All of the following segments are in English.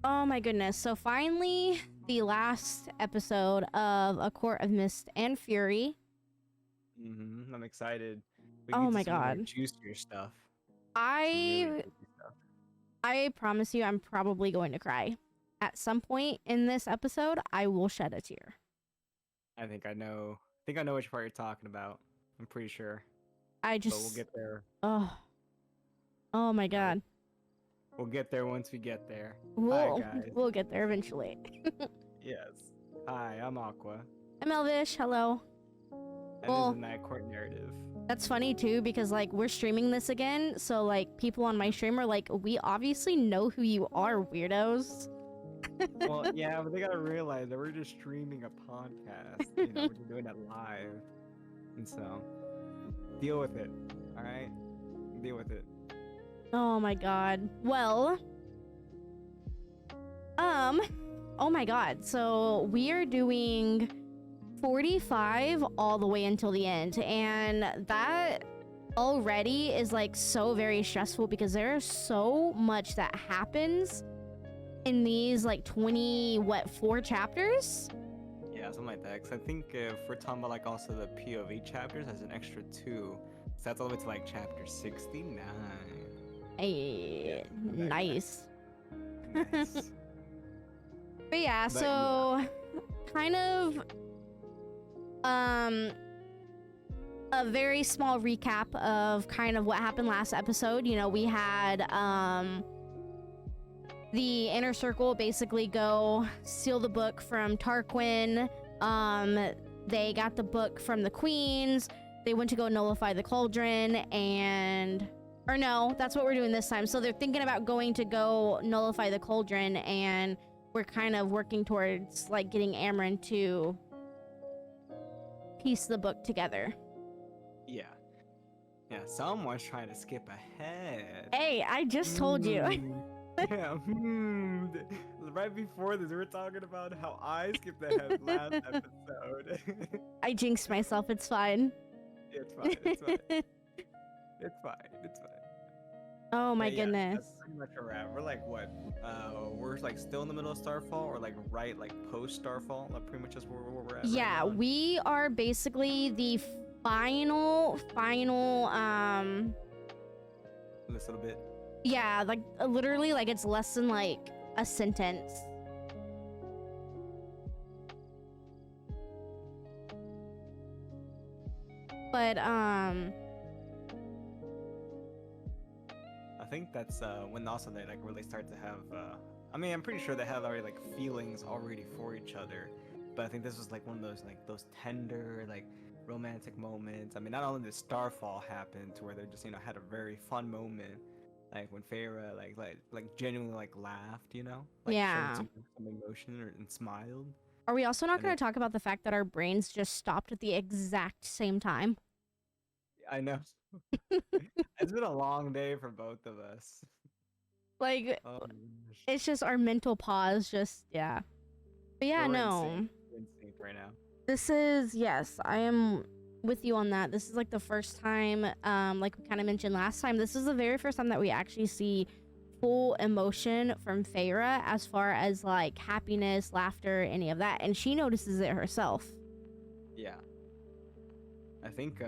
Oh my goodness. So finally, the last episode of A Court of Mist and Fury. I'm excited. We can Oh get to my some more god. juicier stuff. Some really I juicy stuff. I promise you I'm probably going to cry. At some point in this episode, I will shed a tear. I think I know. Which part you're talking about. I'm pretty sure. I But we'll just get there. Oh my god. We'll get there once we get there. We'll Hi guys. we'll get there eventually. Yes. Hi, I'm Aqua. I'm Elvish. Hello. And Well, this is the Night Court narrative. That's funny too because like we're streaming this again, so like people on my stream are like, we obviously know who you are, weirdos. Well, yeah, but they gotta realize that we're just streaming a podcast. You know, we're doing it live. And so, deal with it. Alright? Deal with it. Oh my god. Well, oh my god. So we are doing 45 all the way until the end, and that already is like so very stressful because there is so much that happens in these like 4 chapters. Yeah, something like that. Because I think if we're talking about like also the POV chapters, there's an extra 2. So that's all the way to like chapter 69. Hey, nice. Nice. But yeah, so kind of a very small recap of kind of what happened last episode. You know, we had the inner circle basically go steal the book from Tarquin. They got the book from the queens. They went to go nullify the cauldron, and or no, that's what we're doing this time. So they're thinking about going to go nullify the cauldron, and we're kind of working towards like getting Amryn to piece the book together. Yeah. Yeah, someone's trying to skip ahead. Hey, I just told you. Yeah. Right before this, we were talking about how I skipped ahead last episode. I jinxed myself. It's fine. It's fine. It's fine. It's fine. It's fine. Oh my But yeah, goodness. that's pretty much where we're at. We're like what? We're like still in the middle of Starfall, or like right like post Starfall. Like pretty much just where we're at. Yeah, right now. we are basically the final This little bit. yeah, like literally like it's less than like a sentence. But I think that's when also they like really start to have I mean, I'm pretty sure they have already like feelings already for each other, but I think this was like one of those tender like romantic moments. I mean, not only did Starfall happen to where they just had a very fun moment, like when Feyre like genuinely like laughed, like Yeah. showed some emotion and smiled. are we also not And going to talk about the fact that our brains just stopped at the exact same time? I know. It's been a long day for both of us. Like, Oh my gosh. it's just our mental pause, just, yeah. But yeah, We're in no. sync. We're in sync right now. This is, yes, I am with you on that. This is like the first time, like we kind of mentioned last time, this is the very first time that we actually see full emotion from Feyre as far as like happiness, laughter, any of that. And she notices it herself. Yeah. I think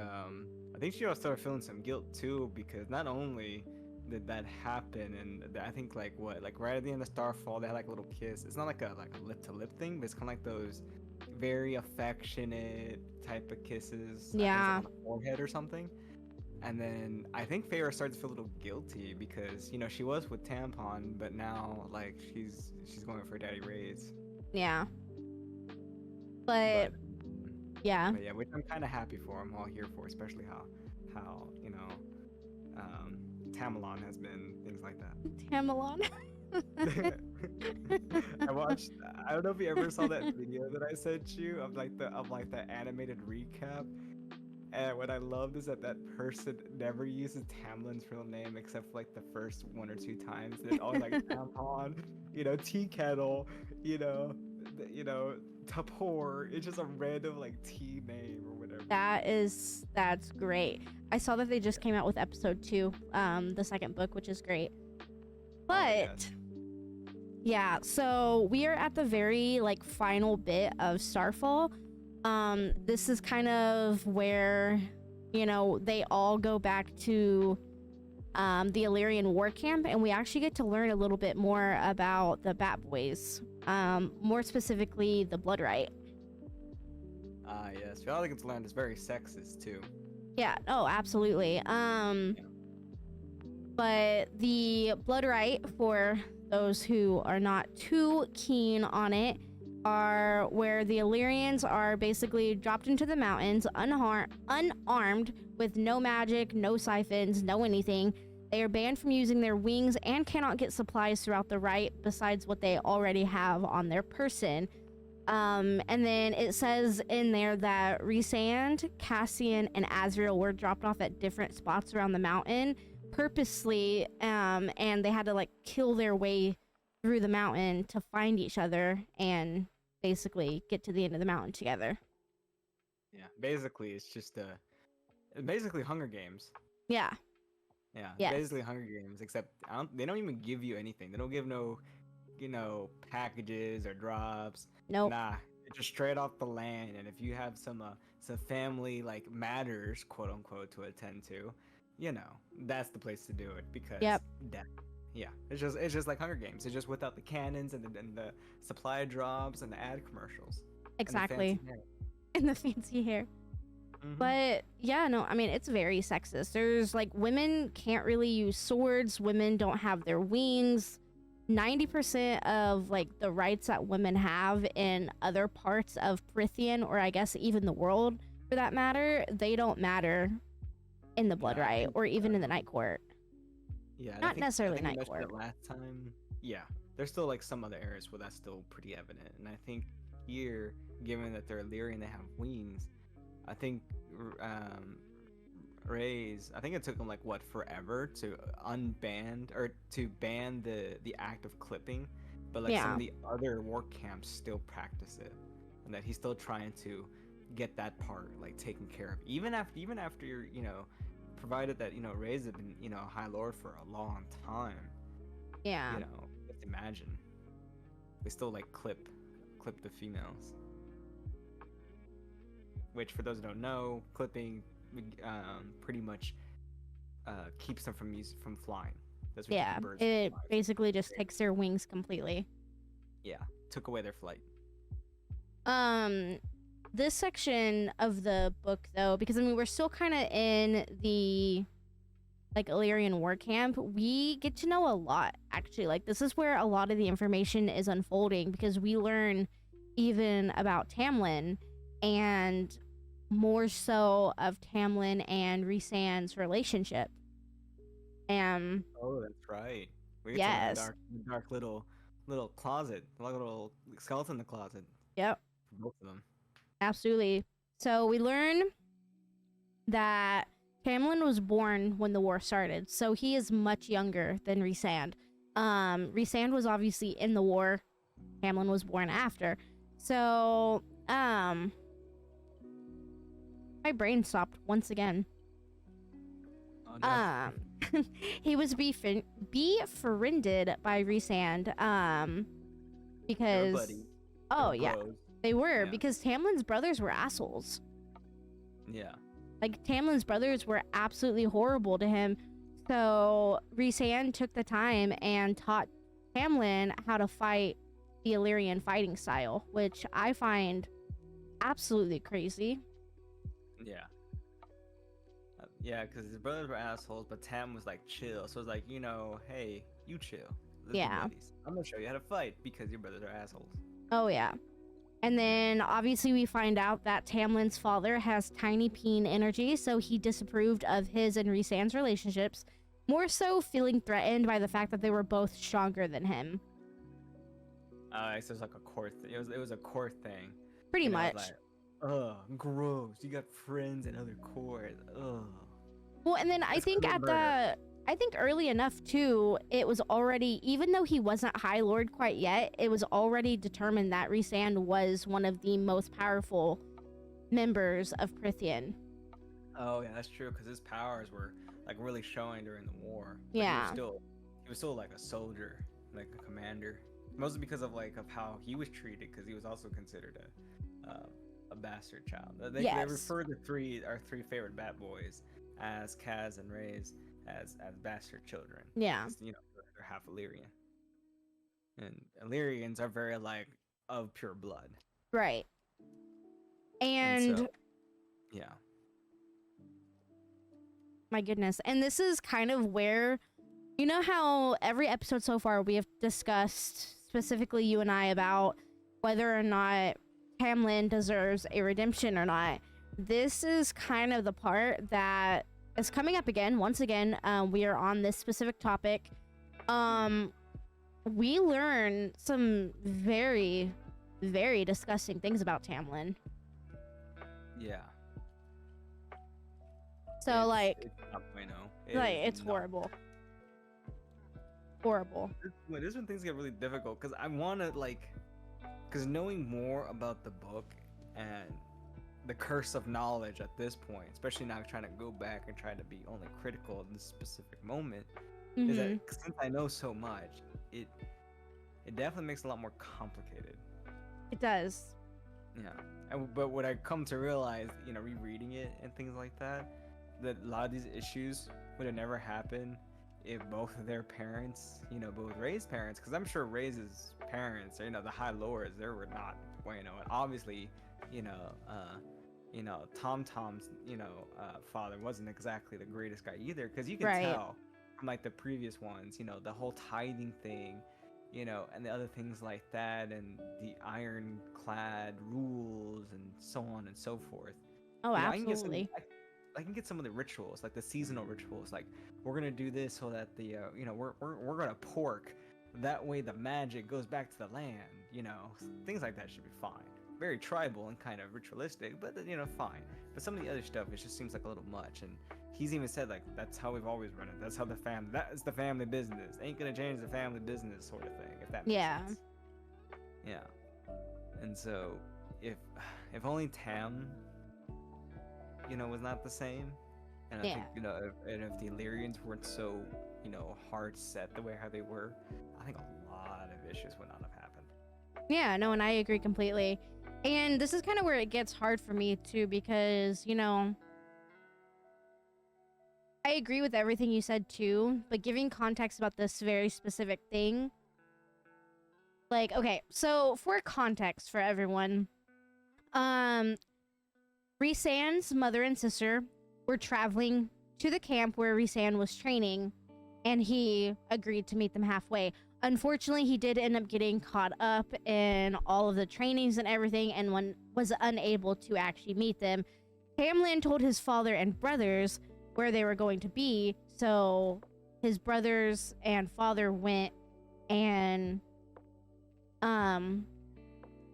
she also started feeling some guilt too, because not only did that happen, and I think like right at the end of Starfall they had like a little kiss. It's not like a lip to lip thing, but it's kind of like those very affectionate type of kisses. Yeah. I think it's like on the forehead or something. And then I think Feyre started to feel a little guilty because she was with Tampon, but now like she's going for Daddy Ray's. Yeah. But yeah. But yeah, which I'm kind of happy for. I'm all here for, especially how Tamalon has been, things like that. Tamalon. I don't know if you ever saw that video that I sent you of like the animated recap. And what I loved is that person never uses Tamlin's real name except for like the first 1 or 2 times. They're always like Tampon, tea kettle, Tapor. It's just a random like tea name or whatever. That's great. I saw that they just came out with episode 2, the second book, which is great. But Yeah, so we are at the very like final bit of Starfall. This is kind of where, they all go back to the Illyrian war camp, and we actually get to learn a little bit more about the Bat Boys. More specifically, the Blood Right. Ah, yes. We all get to learn is very sexist too. Yeah, oh, absolutely. But the Blood Right, for those who are not too keen on it, are where the Illyrians are basically dropped into the mountains, unarmed, with no magic, no siphons, no anything. They are banned from using their wings and cannot get supplies throughout the Right besides what they already have on their person. And then it says in there that Rhysand, Cassian, and Azrael were dropped off at different spots around the mountain purposely, and they had to like kill their way through the mountain to find each other and basically get to the end of the mountain together. Yeah, basically it's just basically Hunger Games. Yeah. Yeah, Yes. basically Hunger Games, except they don't even give you anything. They don't give no, packages or drops. Nope. Nah, it's just straight off the land. And if you have some family like matters, quote unquote, to attend to, that's the place to do it because Yep. Yeah, it's just like Hunger Games. It's just without the cannons and the supply drops and the ad commercials. Exactly. And the fancy hair. Mm-hmm. But yeah, no, I mean, it's very sexist. There's like, women can't really use swords. Women don't have their wings. 90% of like the rights that women have in other parts of Prythian, or I guess even the world for that matter, they don't matter in the Blood Right or even in the Night Court. Yeah, not necessarily Night Court. Court. Last time, yeah, there's still like some other areas where that's still pretty evident, and I think here, given that they're Illyrian, they have wings. I think Rays, I think it took them like forever to unban or to ban the act of clipping, but like some of the other war camps still practice it, and that he's still trying to get that part like taken care of, even after you're, provided that Rays have been High Lord for a long time. Yeah. Just imagine they still like clip the females. Which, for those who don't know, clipping pretty much keeps them from flying. That's what birds it fly. basically just takes their wings completely. Yeah, took away their flight. This section of the book, though, because I mean we're still kind of in the like Illyrian war camp, we get to know a lot actually. Like this is where a lot of the information is unfolding because we learn even about Tamlin and more so of Tamlin and Rhysand's relationship. Oh, that's right. We get to the dark little closet, little skeleton in the closet. Yep. For both of them. Absolutely. So we learn that Tamlin was born when the war started, so he is much younger than Rhysand. Rhysand was obviously in the war. Tamlin was born after. So, my brain stopped once again. Oh, no. He was befriended by Rhysand, because they were, because Tamlin's brothers were assholes. Yeah. Like Tamlin's brothers were absolutely horrible to him. So Rhysand took the time and taught Tamlin how to fight the Illyrian fighting style, which I find absolutely crazy. Yeah. Yeah, because his brothers were assholes, but Tam was like chill. So it's like, hey, you chill. I'm gonna show you how to fight because your brothers are assholes. Oh yeah. And then obviously we find out that Tamlin's father has tiny peen energy, so he disapproved of his and Rhysand's relationships, more so feeling threatened by the fact that they were both stronger than him. So it's like a core thing. It was a core thing. Pretty much. Like, ugh, gross. You got friends and other cores. Ugh. Well, and then I think early enough too, it was already, even though he wasn't High Lord quite yet, it was already determined that Rhysand was one of the most powerful members of Prythian. Oh yeah, that's true, because his powers were like really showing during the war. Yeah. He was still like a soldier, like a commander. mostly because of like of how he was treated, because he was also considered a bastard child. They Yes. refer to our three favorite Bat Boys as Kaz and Reyes as bastard children. Yeah. 'Cause, you know, they're half Illyrian, and Illyrians are very like of pure blood. Right. And And so, yeah. my goodness. And this is kind of where, you know how every episode so far we have discussed, specifically you and I, about whether or not Tamlin deserves a redemption or not. This is kind of the part that is coming up again. Once again, we are on this specific topic. We learn some very, very disgusting things about Tamlin. Yeah. So, like, it's not bueno. it's horrible. Horrible. This is when things get really difficult, because I want to, like, because knowing more about the book and the curse of knowledge at this point, especially now trying to go back and try to be only critical of this specific moment, is that since I know so much, it definitely makes it a lot more complicated. It does. Yeah. But what I come to realize, you know, rereading it and things like that a lot of these issues would have never happened if both of their parents, you know, both Rey's parents, because I'm sure Rey's parents, you know, the High Lords, they were not bueno. And obviously, you know, Tom Tom's, father wasn't exactly the greatest guy either, because you can tell from like the previous ones, you know, the whole tithing thing, you know, and the other things like that, and the ironclad rules and so on and so forth. Oh, you know, absolutely. I can get some of the rituals, like the seasonal rituals, like we're gonna do this so that the we're gonna pork, that way the magic goes back to the land, you know, things like that should be fine. Very tribal and kind of ritualistic, but you know, fine. But some of the other stuff, it just seems like a little much. And he's even said like that's how we've always run it. That's how that is the family business. Ain't gonna change the family business, sort of thing. If that makes sense. Yeah. And so if only Tam, you know, was not the same, and I think, you know, if the Illyrians weren't so, you know, hard set the way how they were, I think a lot of issues would not have happened. Yeah, no, and I agree completely. And this is kind of where it gets hard for me too, because, you know, I agree with everything you said too, but giving context about this very specific thing, like, okay, so for context for everyone, Rhysand's mother and sister were traveling to the camp where Rhysand was training, and he agreed to meet them halfway. Unfortunately, he did end up getting caught up in all of the trainings and everything, and was unable to actually meet them. Tamlin told his father and brothers where they were going to be, so his brothers and father went and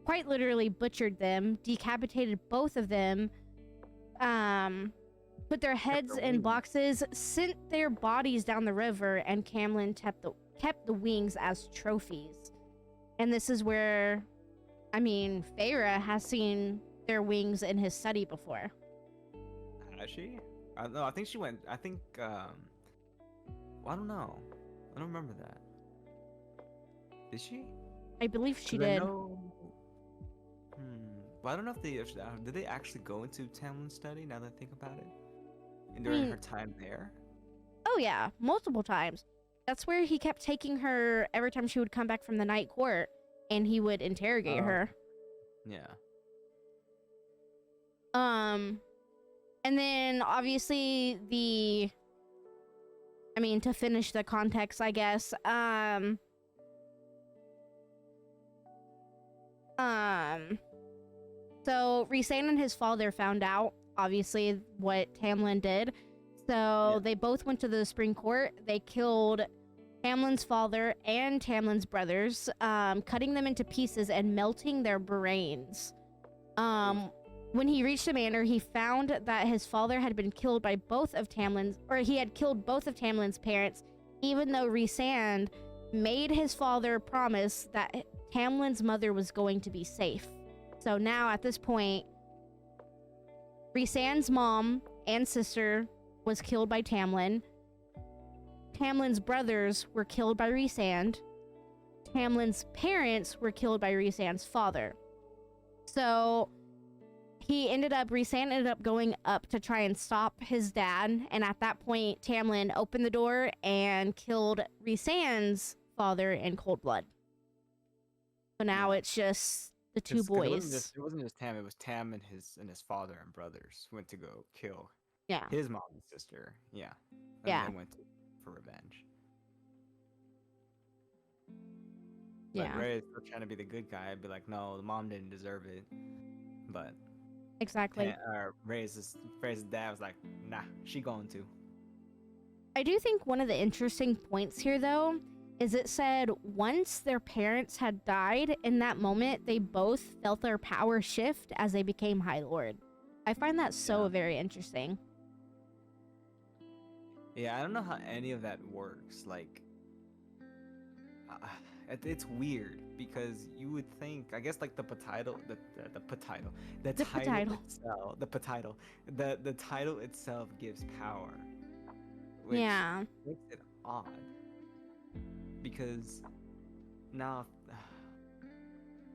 quite literally butchered them, decapitated both of them, put their heads in boxes, sent their bodies down the river, and Tamlin kept the wings as trophies. And this is where, I mean, Feyre has seen their wings in his study before. Has she? No, I think she went. I think. Well, I don't know. I don't remember that. Did she? I believe she did. Well, I don't know if did they actually go into Tamlin's study, now that I think about it? And during her time there? Oh yeah, multiple times. That's where he kept taking her every time she would come back from the night court, and he would interrogate her. Yeah. And then obviously to finish the context, I guess, so Rhysand and his father found out, obviously, what Tamlin did. So they both went to the Supreme Court. They killed Tamlin's father and Tamlin's brothers, cutting them into pieces and melting their brains. When he reached the manor, he found that his father had been killed by he had killed both of Tamlin's parents, even though Rhysand made his father promise that Tamlin's mother was going to be safe. So now, at this point, Rhysand's mom and sister was killed by Tamlin. Tamlin's brothers were killed by Rhysand. Tamlin's parents were killed by Rhysand's father. So Rhysand ended up going up to try and stop his dad, and at that point, Tamlin opened the door and killed Rhysand's father in cold blood. So now it's just the two boys. It wasn't just Tam. It was Tam and his father and brothers went to go kill Yeah. his mom and sister. Yeah. And Yeah. they went for revenge. Yeah. But Ray is still trying to be the good guy. I'd be like, no, the mom didn't deserve it. But Exactly. Ray's dad was like, nah, she going to. I do think one of the interesting points here, though, is it said once their parents had died, in that moment, they both felt their power shift as they became High Lord. I find that so very interesting. Yeah, I don't know how any of that works. Like, it's weird because you would think, I guess, like the title itself gives power, which makes it odd. Because now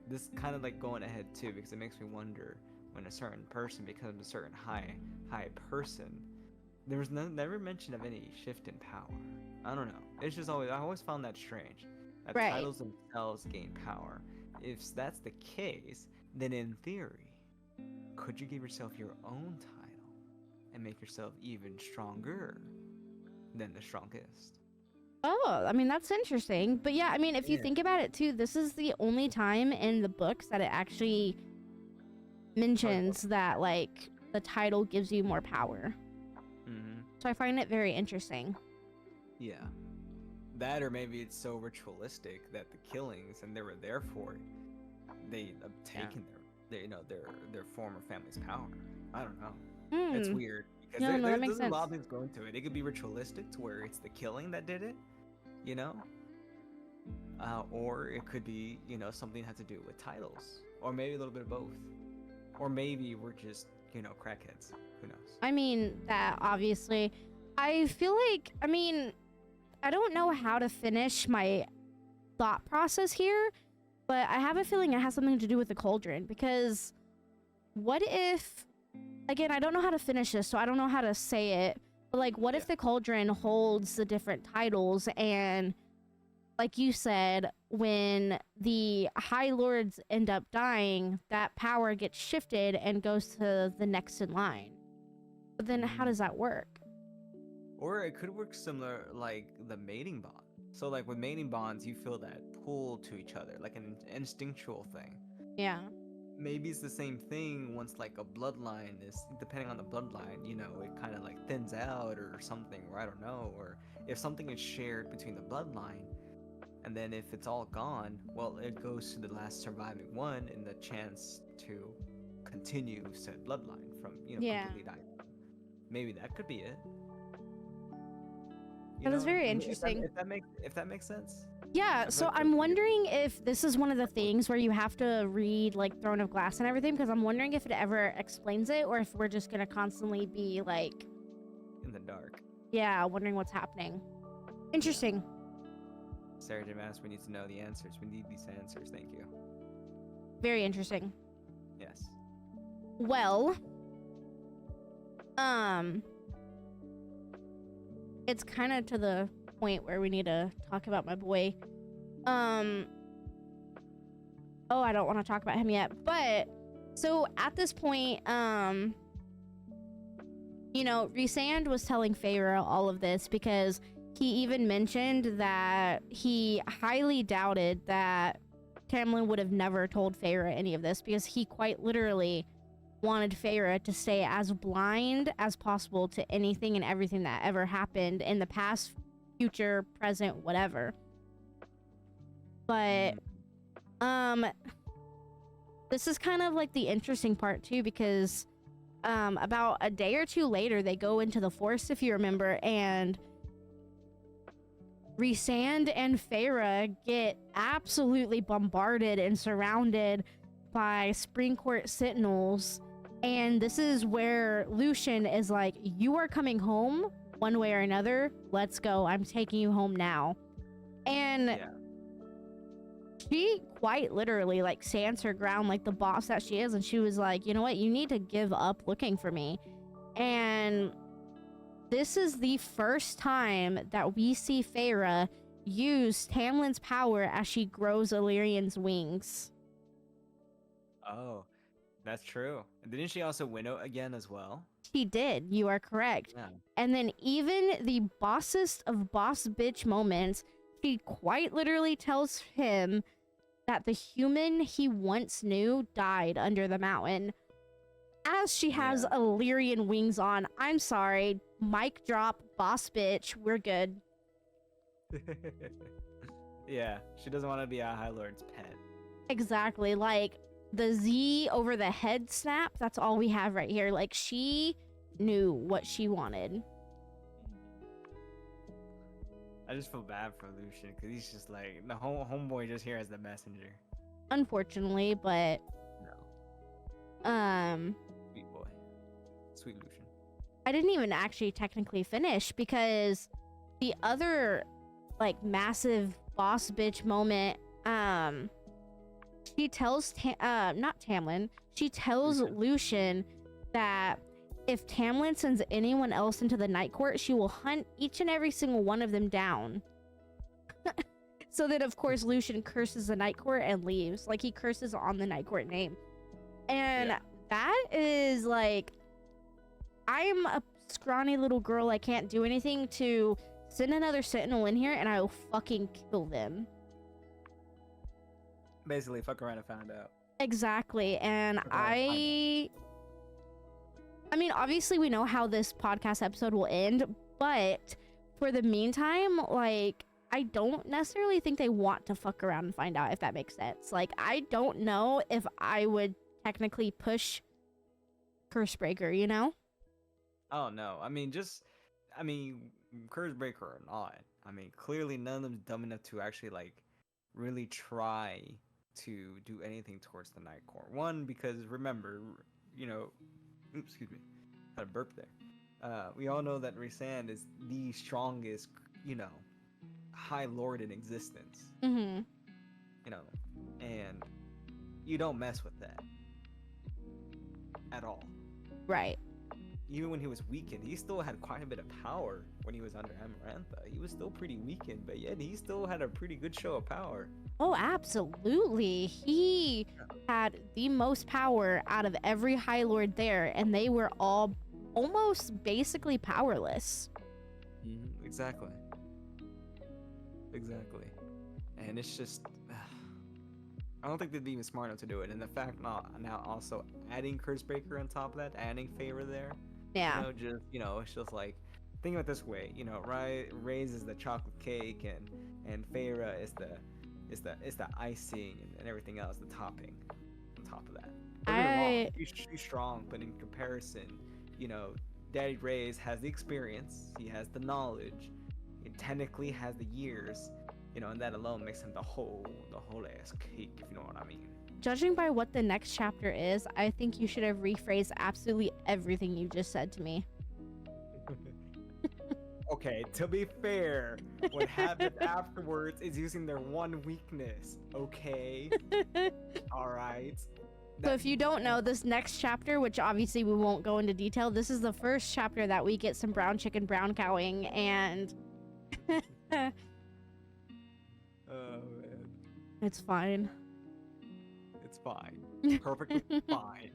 this kind of like going ahead too, because it makes me wonder when a certain person becomes a certain high person. There was never mention of any shift in power. I don't know. It's just I always found that strange. That titles themselves gain power. If that's the case, then in theory, could you give yourself your own title and make yourself even stronger than the strongest? Oh, I mean, that's interesting. But yeah, I mean, if you think about it too, this is the only time in the books that it actually mentions that, like, the title gives you more power. Mm-hmm. So I find it very interesting. Yeah. That, or maybe it's so ritualistic that the killings, and they were there for it, they have taken their former family's power. I don't know. It's weird. Because there's a lot of things going to it. It could be ritualistic to where it's the killing that did it, you know? Or it could be, something that has to do with titles. Or maybe a little bit of both. Or maybe we're just, crackheads. Who knows? I mean, that obviously. I feel like, I don't know how to finish my thought process here, but I have a feeling it has something to do with the cauldron. Because what if... Again, I don't know how to finish this, so I don't know how to say it. But, like, what if the cauldron holds the different titles and, like you said, when the High Lords end up dying, that power gets shifted and goes to the next in line. But then how does that work? Or it could work similar like the mating bond. So, like, with mating bonds, you feel that pull to each other, like an instinctual thing. Yeah. Maybe it's the same thing once, like, a bloodline is, depending on the bloodline, it kind of like thins out or something, or I don't know, or if something is shared between the bloodline, and then if it's all gone, well, it goes to the last surviving one in the chance to continue said bloodline from, completely dying. Maybe that could be it. That is very interesting. If that makes sense. Yeah, so I'm wondering if this is one of the things where you have to read, like, Throne of Glass and everything, because I'm wondering if it ever explains it, or if we're just gonna constantly be, like... in the dark. Yeah, wondering what's happening. Interesting. Sarah J. Maas, we need to know the answers. We need these answers, thank you. Very interesting. Yes. Well... It's kind of to the point where we need to talk about my boy. I don't want to talk about him yet, but so at this point, Rhysand was telling Feyre all of this because he even mentioned that he highly doubted that Tamlin would have never told Feyre any of this because he quite literally wanted Feyre to stay as blind as possible to anything and everything that ever happened in the past, future, present, whatever. But this is kind of like the interesting part too, because about a day or two later they go into the forest, if you remember, and Rhysand and Feyre get absolutely bombarded and surrounded by Spring Court Sentinels. And this is where Lucien is like, you are coming home one way or another. Let's go. I'm taking you home now. And she quite literally like stands her ground like the boss that she is, and she was like, you know what, you need to give up looking for me. And this is the first time that we see Feyre use Tamlin's power as she grows Illyrian's wings. Oh, that's true. And didn't she also winnow again as well? She did, you are correct. Yeah. And then even the bossest of boss bitch moments, she quite literally tells him that the human he once knew died under the mountain. As she has Illyrian wings on. I'm sorry. Mic drop, boss bitch. We're good. Yeah, she doesn't want to be a High Lord's pet. Exactly. Like, the Z over the head snap, that's all we have right here. Like, she knew what she wanted. I just feel bad for Lucian because he's just like the homeboy just here as the messenger. Unfortunately, but no. Sweet boy, sweet Lucian. I didn't even actually technically finish because the other like massive boss bitch moment, she tells not Tamlin, she tells Lucian that if Tamlin sends anyone else into the Night Court, she will hunt each and every single one of them down. So then, of course, Lucian curses the Night Court and leaves. Like, he curses on the Night Court name. And that is, like, I'm a scrawny little girl. I can't do anything to send another sentinel in here, and I will fucking kill them. Basically, fuck around and found out. Exactly. And I mean, obviously we know how this podcast episode will end, but for the meantime, like, I don't necessarily think they want to fuck around and find out, if that makes sense. Like, I don't know if I would technically push Cursebreaker, you know? Oh, no. I mean, Cursebreaker or not, I mean, clearly none of them's dumb enough to actually, like, really try to do anything towards the Night Court. One, because remember, you know, excuse me, had a burp there. We all know that Rhysand is the strongest, you know, High Lord in existence. Mm-hmm. You know, and you don't mess with that at all. Right. Even when he was weakened, he still had quite a bit of power when he was under Amarantha. He was still pretty weakened, but yet he still had a pretty good show of power. Oh, absolutely. He had the most power out of every High Lord there, and they were all almost basically powerless. Exactly. Exactly. And it's just, I don't think they'd be even smart enough to do it. And the fact now also adding Cursebreaker on top of that, adding Feyre there. Yeah. You know, it's just like, think of it this way. You know, Ray's is the chocolate cake, and Feyre is the icing and everything else, the topping on top of that. She's strong, but in comparison, you know, Daddy Ray's has the experience, he has the knowledge, he technically has the years, you know, and that alone makes him the whole ass cake, if you know what I mean. Judging by what the next chapter is, I think you should have rephrased absolutely everything you just said to me. Okay, to be fair, what happens afterwards is using their one weakness, okay? Alright. So if you don't know, this next chapter, which obviously we won't go into detail, this is the first chapter that we get some brown chicken brown cowing, and oh man. It's fine. It's fine. Perfectly fine.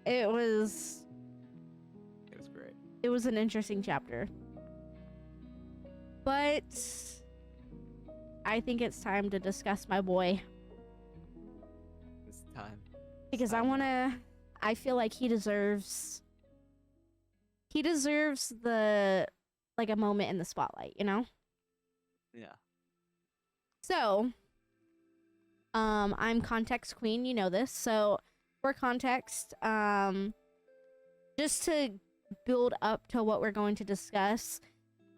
It was great. It was an interesting chapter. But I think it's time to discuss my boy. It's time. Because I feel like he deserves the, like, a moment in the spotlight, you know? Yeah. So, I'm context queen, you know this. So, for context, just to build up to what we're going to discuss,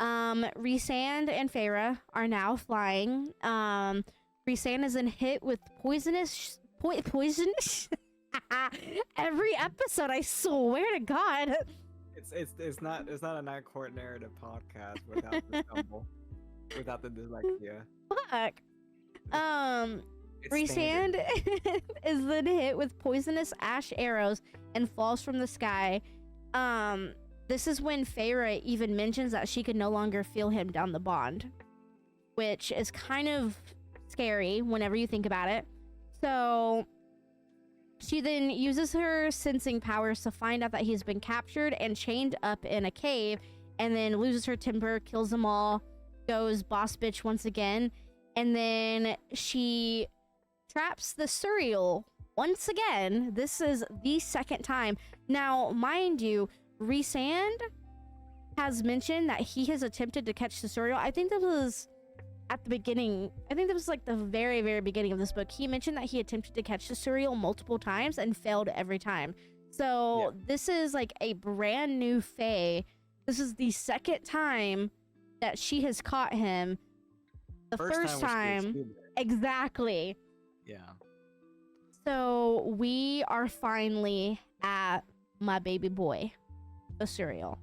Rhysand and Feyre are now flying. Rhysand is in hit with poisonous every episode, I swear to God. It's not a Night Court narrative podcast without the stumble, without the dyslexia. Fuck. It's standard. Rhysand is then hit with poisonous ash arrows and falls from the sky. This is when Feyre even mentions that she could no longer feel him down the bond, which is kind of scary whenever you think about it. So she then uses her sensing powers to find out that he's been captured and chained up in a cave, and then loses her temper, kills them all, goes boss bitch once again, and then she traps the Suriel once again. This is the second time. Now, mind you, Rhysand has mentioned that he has attempted to catch the Suriel. I think that was at the beginning. I think that was like the very, very beginning of this book. He mentioned that he attempted to catch the Suriel multiple times and failed every time. So this is like a brand new Fae. This is the second time that she has caught him. The first time exactly. Yeah. So we are finally at my baby boy, the Suriel.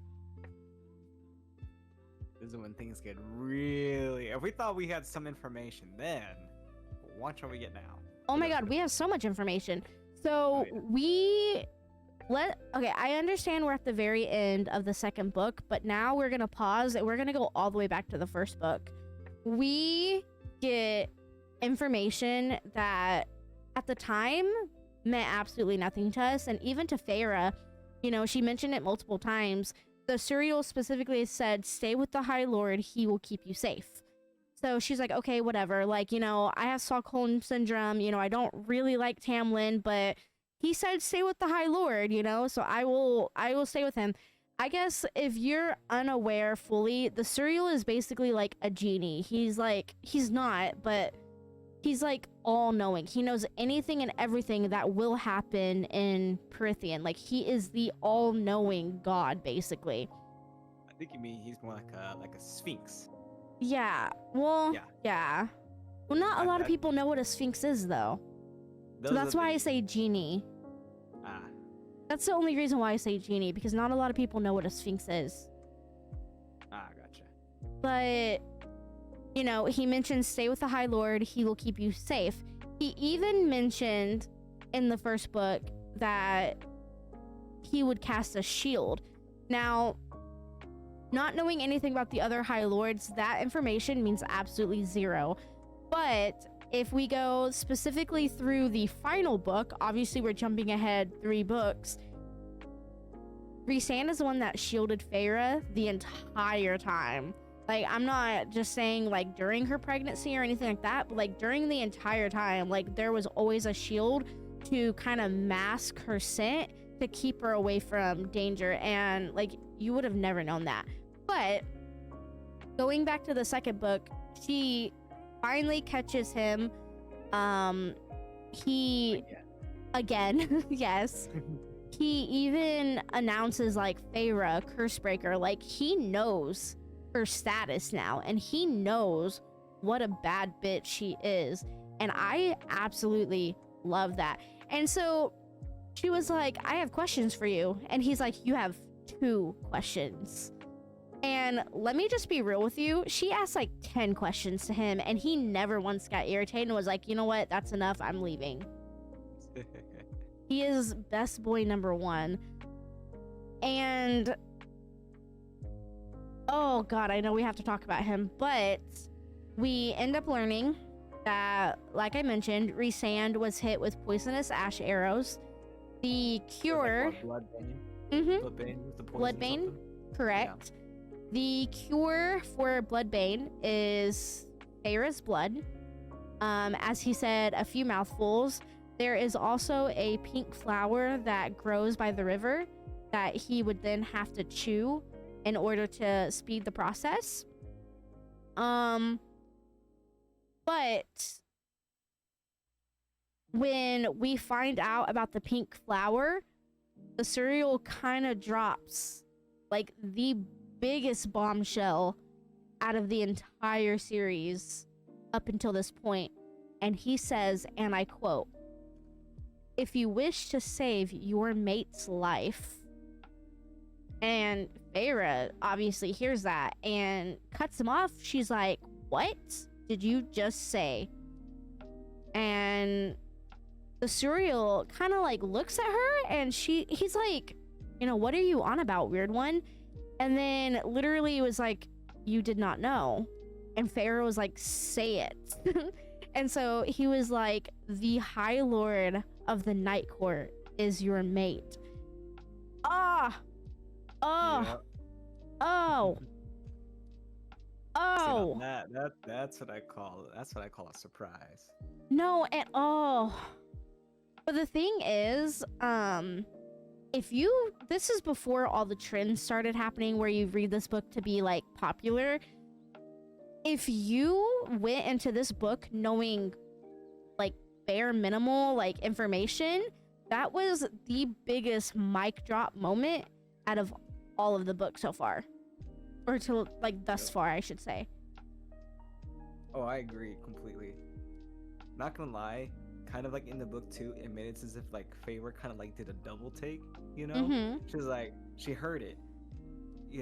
This is when things get really. If we thought we had some information then, watch what we get now. Oh my god, we have so much information. So okay, I understand we're at the very end of the second book, but now we're gonna pause and we're gonna go all the way back to the first book. We get information that at the time meant absolutely nothing to us, and even to Feyre, you know, she mentioned it multiple times. The Suriel specifically said, stay with the High Lord, he will keep you safe. So she's like, okay, whatever. Like, you know, I have Stockholm Syndrome, you know, I don't really like Tamlin, but he said stay with the High Lord, you know, so I will stay with him. I guess if you're unaware fully, the Suriel is basically like a genie. He's not, but he's like all-knowing. He knows anything and everything that will happen in Prythian. Like, he is the all-knowing god, basically. I think you mean he's more like a sphinx. Yeah. Well, yeah. Well, not a lot of people know what a sphinx is, though. So that's why I say genie. That's the only reason why I say genie, because not a lot of people know what a sphinx is. Gotcha. But, you know, he mentioned stay with the High Lord, he will keep you safe. He even mentioned in the first book that he would cast a shield. Now, not knowing anything about the other High Lords, that information means absolutely zero. But if we go specifically through the final book, obviously we're jumping ahead 3 books. Rhysand is the one that shielded Feyre the entire time. Like, I'm not just saying like during her pregnancy or anything like that, but like during the entire time, like there was always a shield to kind of mask her scent to keep her away from danger, and like you would have never known that. But going back to the second book, she finally catches him. He again yes. He even announces like Feyre, Cursebreaker. Like, he knows her status now, and he knows what a bad bitch she is, and I absolutely love that. And so she was like, I have questions for you, and he's like, you have 2 questions. And let me just be real with you, she asked like 10 questions to him, and he never once got irritated and was like, you know what, that's enough, I'm leaving. He is best boy number 1. And oh god, I know we have to talk about him, but we end up learning that, like I mentioned, Rhysand was hit with poisonous ash arrows. The cure... Bloodbane, correct. Yeah. The cure for Bloodbane is Feyre's blood. As he said, a few mouthfuls. There is also a pink flower that grows by the river that he would then have to chew in order to speed the process. But when we find out about the pink flower, the Suriel kind of drops like the biggest bombshell out of the entire series up until this point. And he says, and I quote, "If you wish to save your mate's life..." And Feyre obviously hears that and cuts him off. She's like, what did you just say? and the cereal kind of like looks at her, and he's like, what are you on about, weird one? And then literally it was like, you did not know. And Pharaoh was like, say it. And so he was like, the High Lord of the Night Court is your mate. Ah! Oh! Yeah. Oh! See, Oh! now that's what I call a surprise. No, and oh. But the thing is, this is before all the trends started happening where you read this book to be like popular. If you went into this book knowing like bare minimal like information, that was the biggest mic drop moment out of all of the books so far, or to like thus far, I should say. Oh, I agree completely. Not gonna lie, kind of like in the book too, it made it as if like Feyre kind of like did a double take, She's like, she heard it,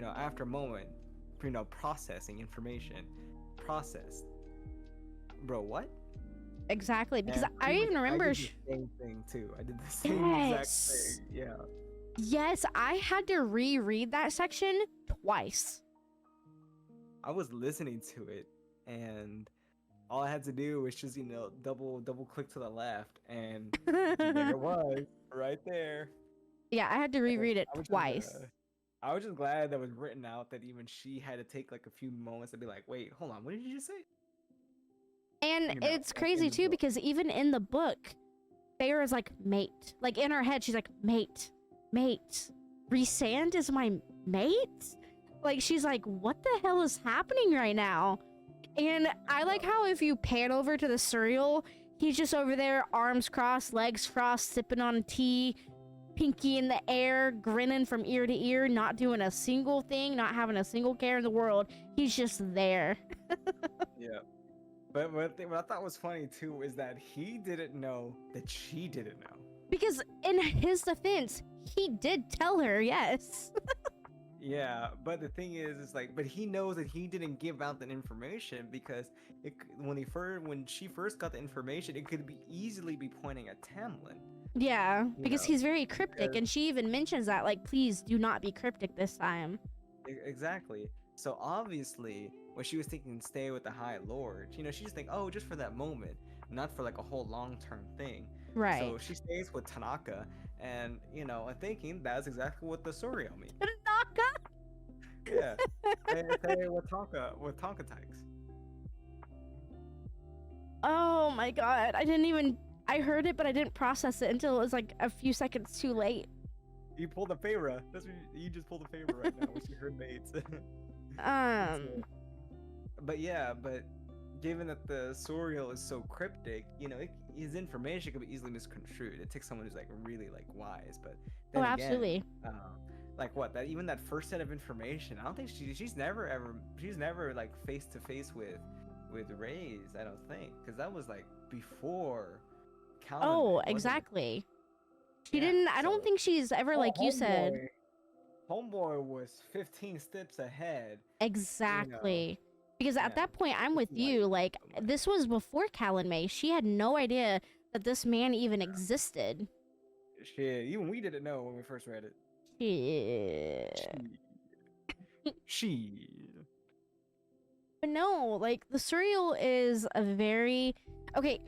after a moment, processing information, processed. Bro, what? Exactly, because And I even remember I did the same thing too. I did the same exact thing. Yeah. Yes, I had to reread that section twice. I was listening to it, and all I had to do was just double click to the left, and there it was, right there. Yeah, I had to reread it twice. I was just glad that was written out that even she had to take like a few moments to be like, wait, hold on, what did you just say? And it's crazy too, because even in the book, Feyre's like, mate. Like in her head, she's like, mate. Rhysand is my mate? Like, she's like, what the hell is happening right now? And I like how if you pan over to the cereal, he's just over there, arms crossed, legs crossed, sipping on tea, pinky in the air, grinning from ear to ear, not doing a single thing, not having a single care in the world. He's just there. Yeah. But what I thought was funny too is that he didn't know that she didn't know. Because in his defense, he did tell her, yes. Yeah, but the thing is like, but he knows that he didn't give out that information because when she first got the information, it could easily be pointing at Tamlin. Yeah, because he's very cryptic, and she even mentions that, like, please do not be cryptic this time. Exactly. So obviously, when she was thinking stay with the High Lord, she just think, oh, just for that moment, not for like a whole long-term thing. Right. So she stays with Tanaka, and I'm thinking that's exactly what the Soryo means. Tanaka? Yeah. Say what Tonka takes. Oh my god, I heard it, but I didn't process it until it was like a few seconds too late. You pulled a Feyre. That's what you just pulled a Feyre right now when she heard mates. But given that the Sorial is so cryptic, his information could be easily misconstrued. It takes someone who's like really like wise, but then absolutely. Like even that first set of information, I don't think she's never like face to face with Reyes. I don't think, because that was like before. Oh, exactly. She didn't. I don't think she's ever you said. Homeboy was 15 steps ahead. Exactly. Because at that point, I'm with you. Like, this was before Callan May. She had no idea that this man even existed. Shit, even we didn't know when we first read it. She. But no, like, the Suriel is a very... Okay,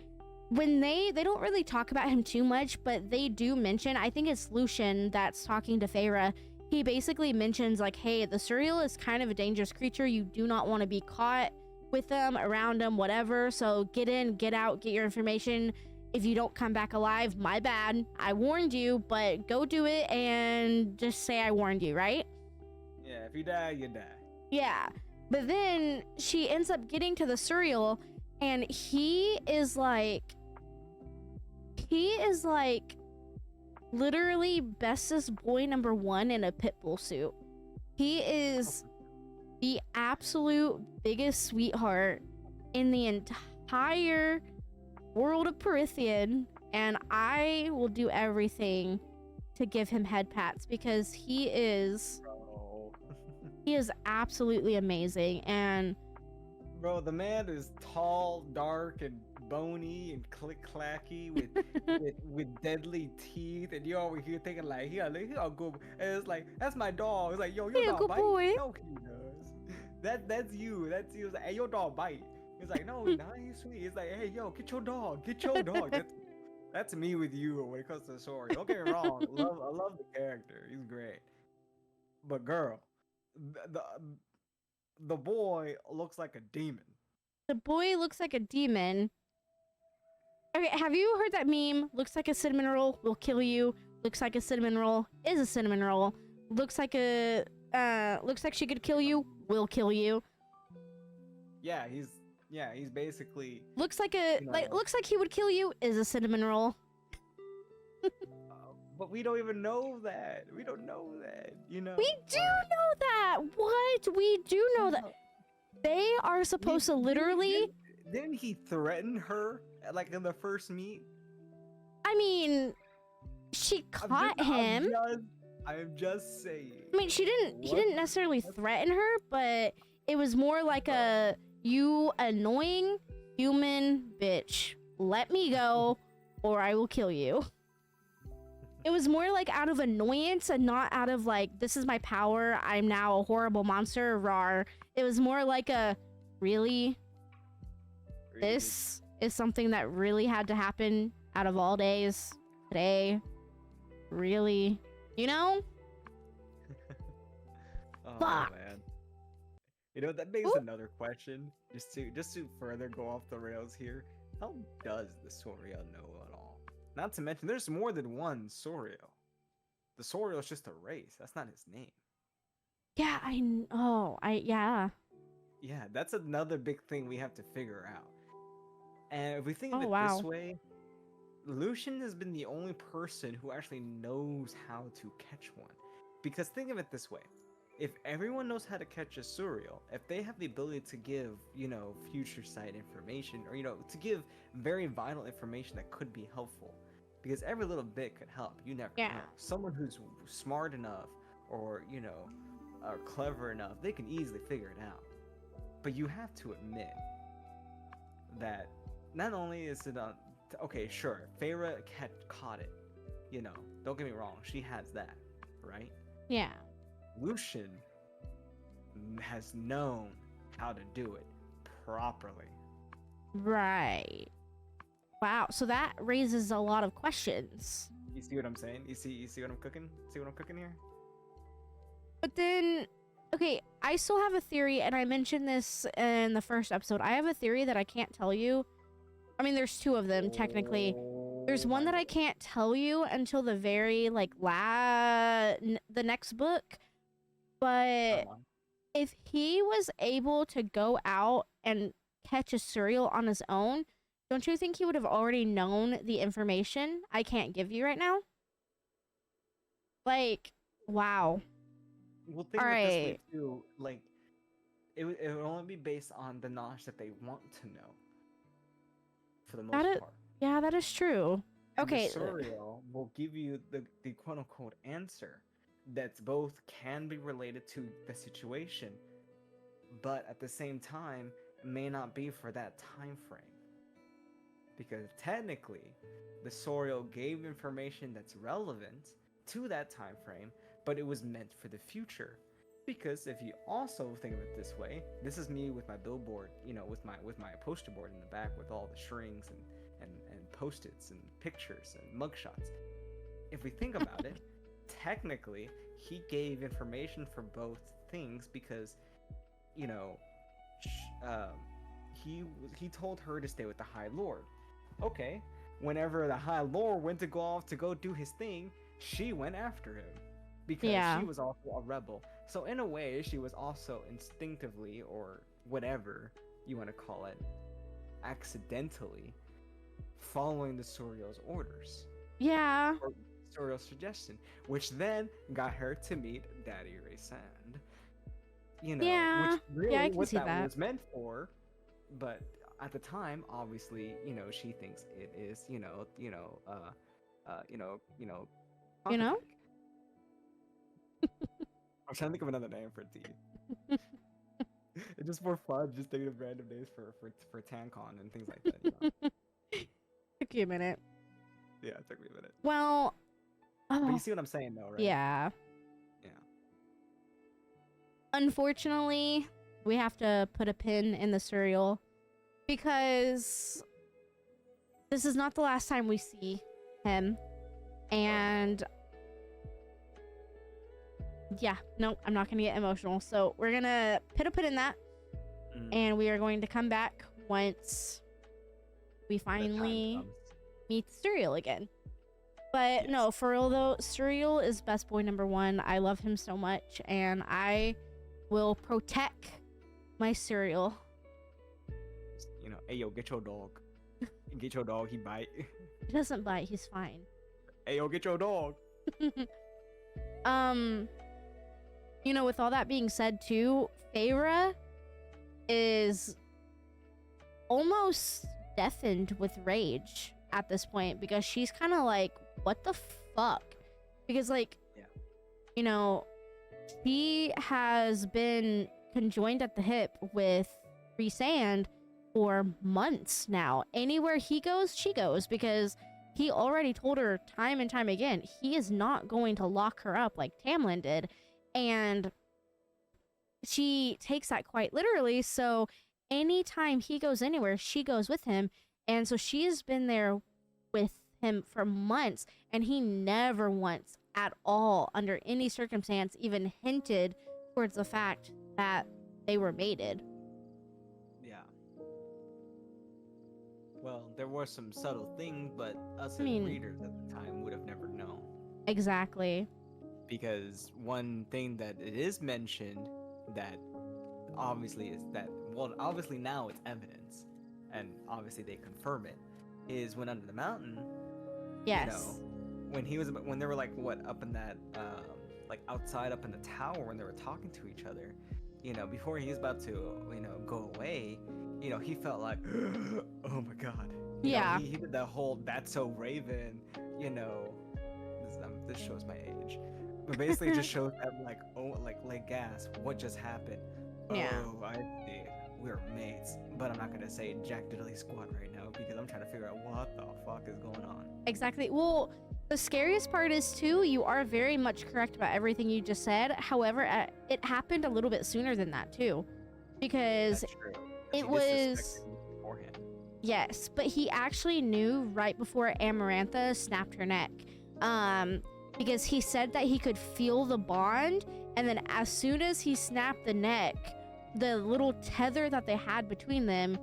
when they don't really talk about him too much, but they do mention, I think it's Lucian that's talking to Feyre. He basically mentions, like, hey, the Suriel is kind of a dangerous creature. You do not want to be caught with them, around them, whatever. So get in, get out, get your information. If you don't come back alive, my bad. I warned you, but go do it and just say I warned you, right? Yeah, if you die, you die. Yeah. But then she ends up getting to the Suriel, and he is like literally bestest boy number one in a Pitbull suit. He is the absolute biggest sweetheart in the entire world of Perithian, and I will do everything to give him head pats because he is absolutely amazing. And bro, the man is tall, dark, and bony and click clacky with deadly teeth, and you're over here thinking like, he a good. And it's like, that's my dog. It's like, yo, your Hey, a dog good bite. boy. No, he does. That's you. That's you. It's like, hey, your dog bite. It's like, no, he's not. He's sweet. It's like, hey, yo, get your dog. Get your dog. That's me with you when it comes to the story. Don't get me wrong. I love the character. He's great. But girl, the the boy looks like a demon. The boy looks like a demon. Okay, have you heard that meme? Looks like a cinnamon roll, will kill you. Looks like a cinnamon roll, is a cinnamon roll. Looks like she could kill you, will kill you. Yeah, he's basically. Looks like looks like he would kill you, is a cinnamon roll. But we don't even know that. We don't know that, you know. We do know that. What? We do know that. They are supposed to literally. Didn't he threaten her like in the first meet? I mean, she caught him. I'm just saying. I mean, he didn't necessarily threaten her, but it was more like a, you annoying human bitch, let me go or I will kill you. It was more like out of annoyance and not out of like, this is my power, I'm now a horrible monster, rawr. It was more like a, really? This is something that really had to happen out of all days today? Really? You know? Oh Fuck. man. You know, that begs another question. Just to further go off the rails here. How does the Soriel know at all? Not to mention, there's more than one Soriel. The Soriel is just a race. That's not his name. Yeah, yeah. Yeah, that's another big thing we have to figure out. And if we think of it this way, Lucian has been the only person who actually knows how to catch one. Because think of it this way. If everyone knows how to catch a Suriel, if they have the ability to give, future sight information, or, to give very vital information that could be helpful, because every little bit could help, you never know. Someone who's smart enough, or, or clever enough, they can easily figure it out. But you have to admit that not only is it okay, sure, Feyre caught it, don't get me wrong, she has that, right? Yeah. Lucian has known how to do it properly. Right. Wow, so that raises a lot of questions. You see what I'm saying? You see what I'm cooking? See what I'm cooking here? But then, okay, I still have a theory, and I mentioned this in the first episode. I have a theory that I can't tell you. I mean, there's two of them, technically. There's one that I can't tell you until the very, the next book. But if he was able to go out and catch a Suriel on his own, don't you think he would have already known the information I can't give you right now? Wow. Well, think of it this way too. It would only be based on the knowledge that they want to know. For the most part. Yeah, that is true. Okay. The Suriel will give you the quote-unquote answer that's both can be related to the situation, but at the same time may not be for that time frame. Because technically, the Soriel gave information that's relevant to that time frame, but it was meant for the future. Because if you also think of it this way, this is me with my billboard, with my poster board in the back with all the strings and post-its and pictures and mugshots. If we think about it, technically, he gave information for both things because, he told her to stay with the High Lord. Okay, whenever the High Lord went to go off to go do his thing, she went after him because she was also a rebel. So in a way, she was also instinctively, or whatever you want to call it, accidentally following the Suriel's orders. Yeah. Or Suriel's suggestion, which then got her to meet Daddy Raysan. Which really I can what see that was meant for, but at the time, obviously, she thinks it is, I'm trying to think of another name for tea. It's just more fun, just thinking of random names for TanCon and things like that. took you a minute. Yeah, it took me a minute. Well, But you see what I'm saying, though, right? yeah. Yeah. Unfortunately, we have to put a pin in the cereal because this is not the last time we see him. And yeah, no, I'm not gonna get emotional. So we're gonna put a pin in that, and we are going to come back once we finally meet Cereal again. But Yes. no, for real though, Cereal is best boy number one. I love him so much, and I will protect my Cereal. You know, hey yo, get your dog. Get your dog. He bite. He doesn't bite. He's fine. Hey yo, get your dog. You know, with all that being said too, Feyre is almost deafened with rage at this point because she's kind of like, what the fuck? Because like, Yeah. you know, she has been conjoined at the hip with Rhysand for months now. Anywhere he goes, she goes, because he already told her time and time again he is not going to lock her up like Tamlin did. And she takes that quite literally. So anytime he goes anywhere, she goes with him. And so she has been there with him for months, and he never once at all, under any circumstance, even hinted towards the fact that they were mated. Yeah. Well, there were some subtle things, but us I mean, as readers at the time would have never known. Exactly. Because one thing that it is mentioned that obviously is that, well, obviously now it's evidence, and obviously they confirm it, is when under the mountain, Yes. you know, when they were like what up in that like outside up in the tower when they were talking to each other, you know, before he was about to, you know, go away, you know, he felt like oh my god. You Yeah. know, he did that whole "that's so Raven," you know. This shows my age, but basically it just shows them like, oh, like gasp, what just happened? Yeah. Oh, I see. We're mates, but I'm not gonna say Jack Diddley Squad right now because I'm trying to figure out what the fuck is going on. Exactly. Well, the scariest part is too, you are very much correct about everything you just said. However, it happened a little bit sooner than that too, because That's true. 'Cause it he was disrespected me beforehand. yes, but he actually knew right before Amarantha snapped her neck. Because he said that he could feel the bond, and then as soon as he snapped the neck, the little tether that they had between them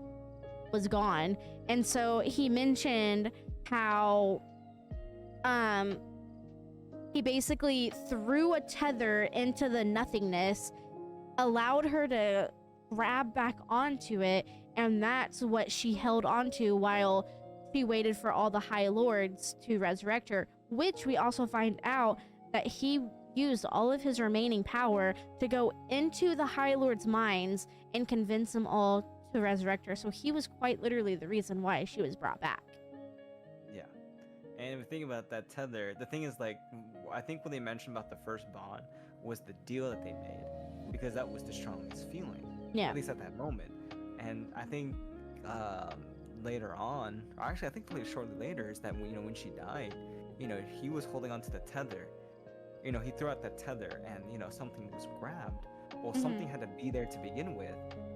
was gone. And so he mentioned how he basically threw a tether into the nothingness, allowed her to grab back onto it, and that's what she held onto while she waited for all the High Lords to resurrect her, which we also find out that he used all of his remaining power to go into the High Lords' minds and convince them all to resurrect her. So he was quite literally the reason why she was brought back. Yeah. And if you think about that tether, the thing is, like, I think what they mentioned about the first bond was the deal that they made, because that was the strongest feeling, Yeah. at least at that moment. And I think later on, or actually I think probably shortly later, is that when, you know, when she died, you know, he was holding onto the tether. You know, he threw out that tether, and you know, something was grabbed. Well, something had to be there to begin with,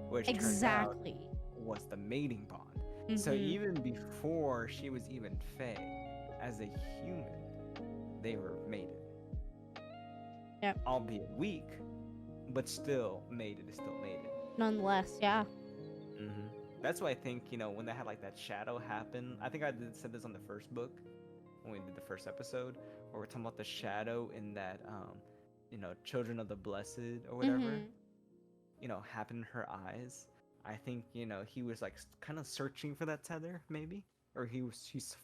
which Exactly. turned out was the mating bond. So Mhm. even before she was even Fae, as a human, they were mated. Yep. Albeit weak, but still mated is still mated. Nonetheless, yeah. Mm-hmm. That's why I think, you know, when they had like that shadow happen, I think I said this on the first book when we did the first episode, where we're talking about the shadow in that, you know, Children of the Blessed or whatever, Mhm. you know, happened in her eyes. I think, you know, he was like kind of searching for that tether, maybe, or he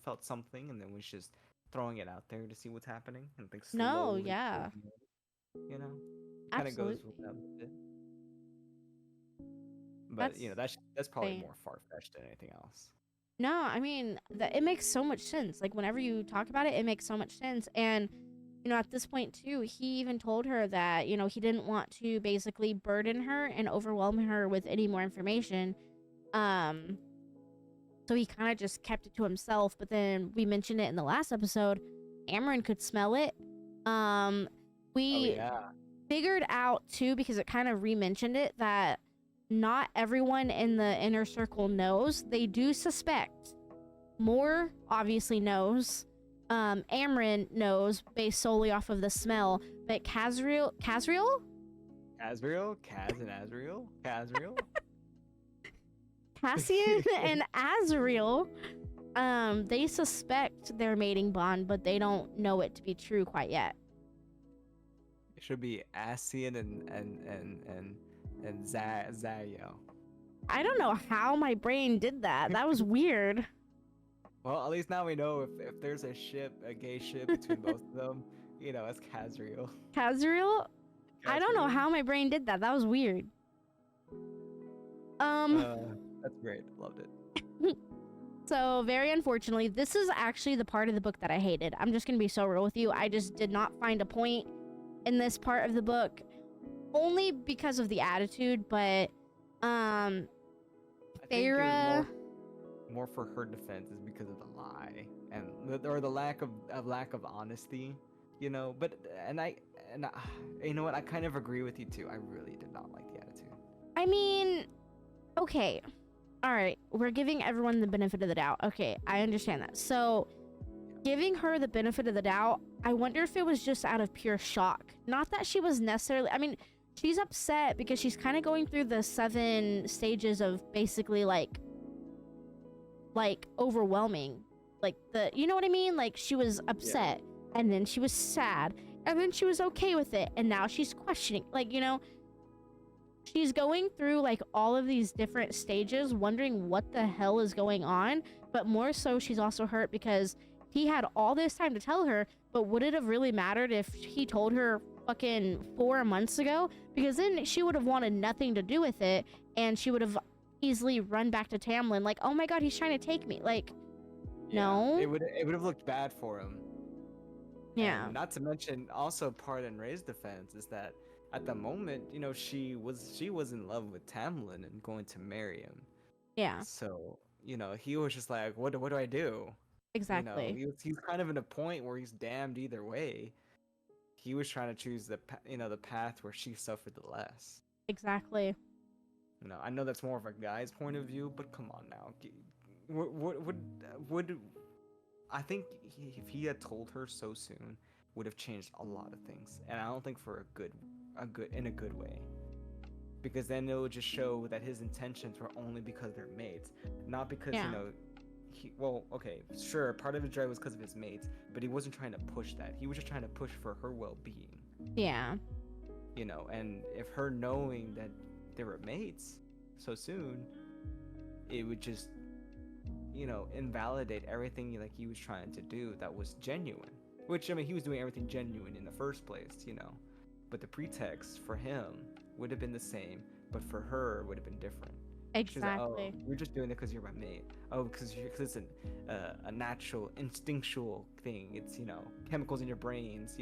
felt something and then was just throwing it out there to see what's happening and think No, slowly yeah. pulling it, you know, kind of goes Absolutely. without a bit. But you know, that's probably insane. more far-fetched than anything else. No, I mean, it makes so much sense. Like, whenever you talk about it, it makes so much sense. And, you know, at this point, too, he even told her that, you know, he didn't want to basically burden her and overwhelm her with any more information. So he kind of just kept it to himself. But then we mentioned it in the last episode. Amarin could smell it. Oh We yeah. figured out too, because it kind of re-mentioned it, that not everyone in the inner circle knows. They do suspect. Moore obviously knows. Amarin knows based solely off of the smell. But Kaz and Azriel. Cassian and Azriel, they suspect their mating bond, but they don't know it to be true quite yet. It should be Asian and Zayo. I don't know how my brain did that. That was weird. Well, at least now we know if there's a gay ship between both of them, it's Kazriel. Kazriel? I don't know how my brain did that. That was weird. That's great. Loved it. So, very unfortunately, this is actually the part of the book that I hated. I'm just gonna be so real with you. I just did not find a point in this part of the book, only because of the attitude, but I think it was Feyre, more for her defense is because of the lie or the lack of honesty, But you know what? I kind of agree with you too. I really did not like the attitude. I mean, okay. All right, we're giving everyone the benefit of the doubt. Okay, I understand that. So, giving her the benefit of the doubt, I wonder if it was just out of pure shock. Not that she was necessarily... I mean, she's upset because she's kind of going through the 7 stages of basically, like overwhelming. Like, you know what I mean? Like, she was upset, and then she was sad, and then she was okay with it, and now she's questioning. Like, she's going through like all of these different stages, wondering what the hell is going on. But more so, she's also hurt because he had all this time to tell her, but would it have really mattered if he told her fucking 4 months ago? Because then she would have wanted nothing to do with it, and she would have easily run back to Tamlin like, oh my god, he's trying to take me. Like, no. It would have looked bad for him. Yeah. And not to mention, also part in Ray's defense is that at the moment, she was in love with Tamlin and going to marry him. Yeah. So, he was just like, what do I do? Exactly. He's kind of in a point where he's damned either way. He was trying to choose the path where she suffered the less. Exactly. I know that's more of a guy's point of view, but come on now. Would I think if he had told her so soon, would have changed a lot of things, and I don't think for in a good way, because then it would just show that his intentions were only because they're mates, not because okay, sure, part of his drive was because of his mates, but he wasn't trying to push that. He was just trying to push for her well-being. Yeah. And if her knowing that they were mates so soon, it would just invalidate everything like he was trying to do that was genuine. Which, I mean, he was doing everything genuine in the first place, but the pretext for him would have been the same, but for her would have been different. Exactly. Like, oh, you're just doing it because you're my mate. Oh, because it's a natural, instinctual thing. It's, chemicals in your brains,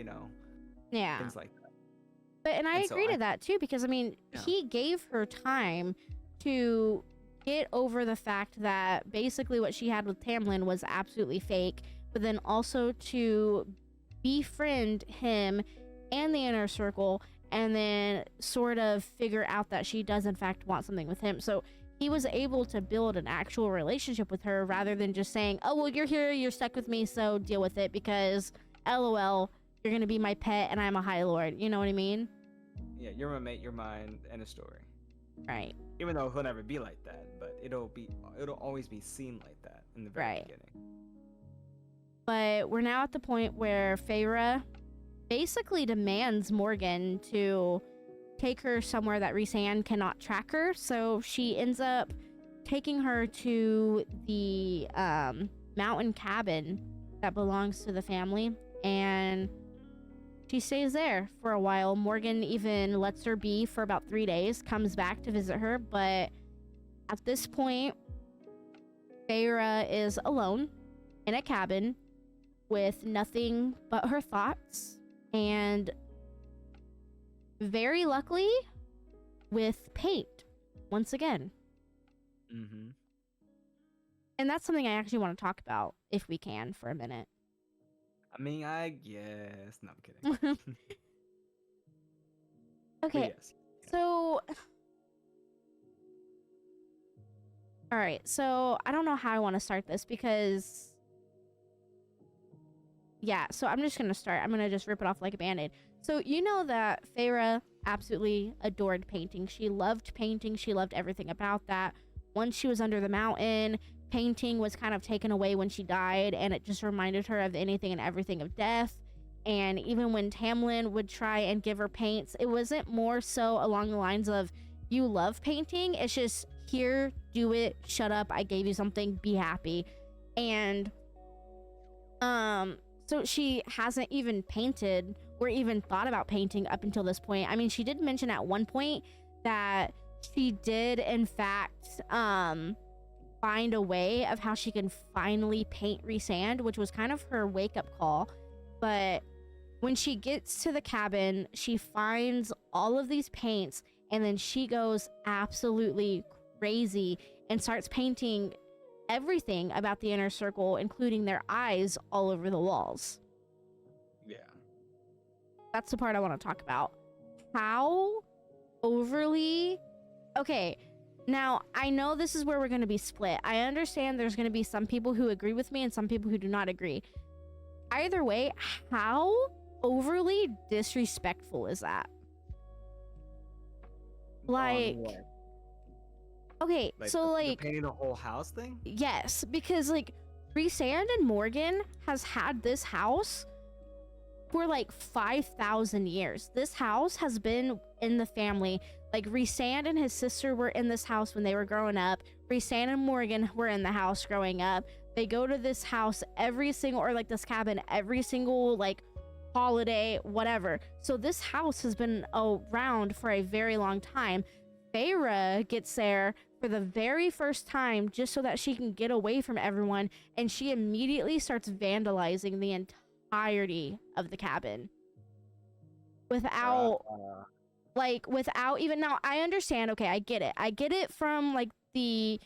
Yeah. things like that. And I agree to that too, because I mean, he gave her time to get over the fact that basically what she had with Tamlin was absolutely fake, but then also to befriend him and the inner circle, and then sort of figure out that she does in fact want something with him. So he was able to build an actual relationship with her rather than just saying, oh, well, you're here, you're stuck with me, so deal with it because LOL, you're gonna be my pet and I'm a High Lord. You know what I mean? Yeah, you're my mate, you're mine, end of story. Right. Even though he'll never be like that, but it'll always be seen like that in the very beginning. But we're now at the point where Feyre basically demands Morgan to take her somewhere that Rhys-Anne cannot track her. So she ends up taking her to the mountain cabin that belongs to the family, and she stays there for a while. Morgan even lets her be for about 3 days, comes back to visit her, but at this point, Feyre is alone in a cabin with nothing but her thoughts, and very luckily with paint once again. And that's something I actually want to talk about if we can for a minute. I mean, I guess. No, I'm kidding. But Okay, yes. so all right, so I don't know how I want to start this because yeah, so I'm just gonna start. I'm gonna just rip it off like a band-aid. So you know that Feyre absolutely adored painting. She loved painting. She loved everything about that. Once she was under the mountain, painting was kind of taken away when she died, and it just reminded her of anything and everything of death. And even when Tamlin would try and give her paints, it wasn't more so along the lines of, you love painting. It's just, here, do it, shut up, I gave you something, be happy. And so she hasn't even painted or even thought about painting up until this point. I mean, she did mention at one point that she did in fact find a way of how she can finally paint Rhysand, which was kind of her wake-up call. But when she gets to the cabin, she finds all of these paints, and then she goes absolutely crazy and starts painting everything about the inner circle, including their eyes, all over the walls. Yeah. That's the part I want to talk about. How overly... Okay, now I know this is where we're going to be split. I understand there's going to be some people who agree with me and some people who do not agree. Either way, how overly disrespectful is that? Like... Okay, so like painting the whole house thing? Yes, because like Rhysand and Morgan has had this house for like 5,000 years. This house has been in the family. Like Rhysand and his sister were in this house when they were growing up. Rhysand and Morgan were in the house growing up. They go to this house every single, or like this cabin every single like holiday, whatever. So this house has been around for a very long time. Feyre gets there for the very first time just so that she can get away from everyone, and she immediately starts vandalizing the entirety of the cabin without without even... Now I understand, okay, I get it from like the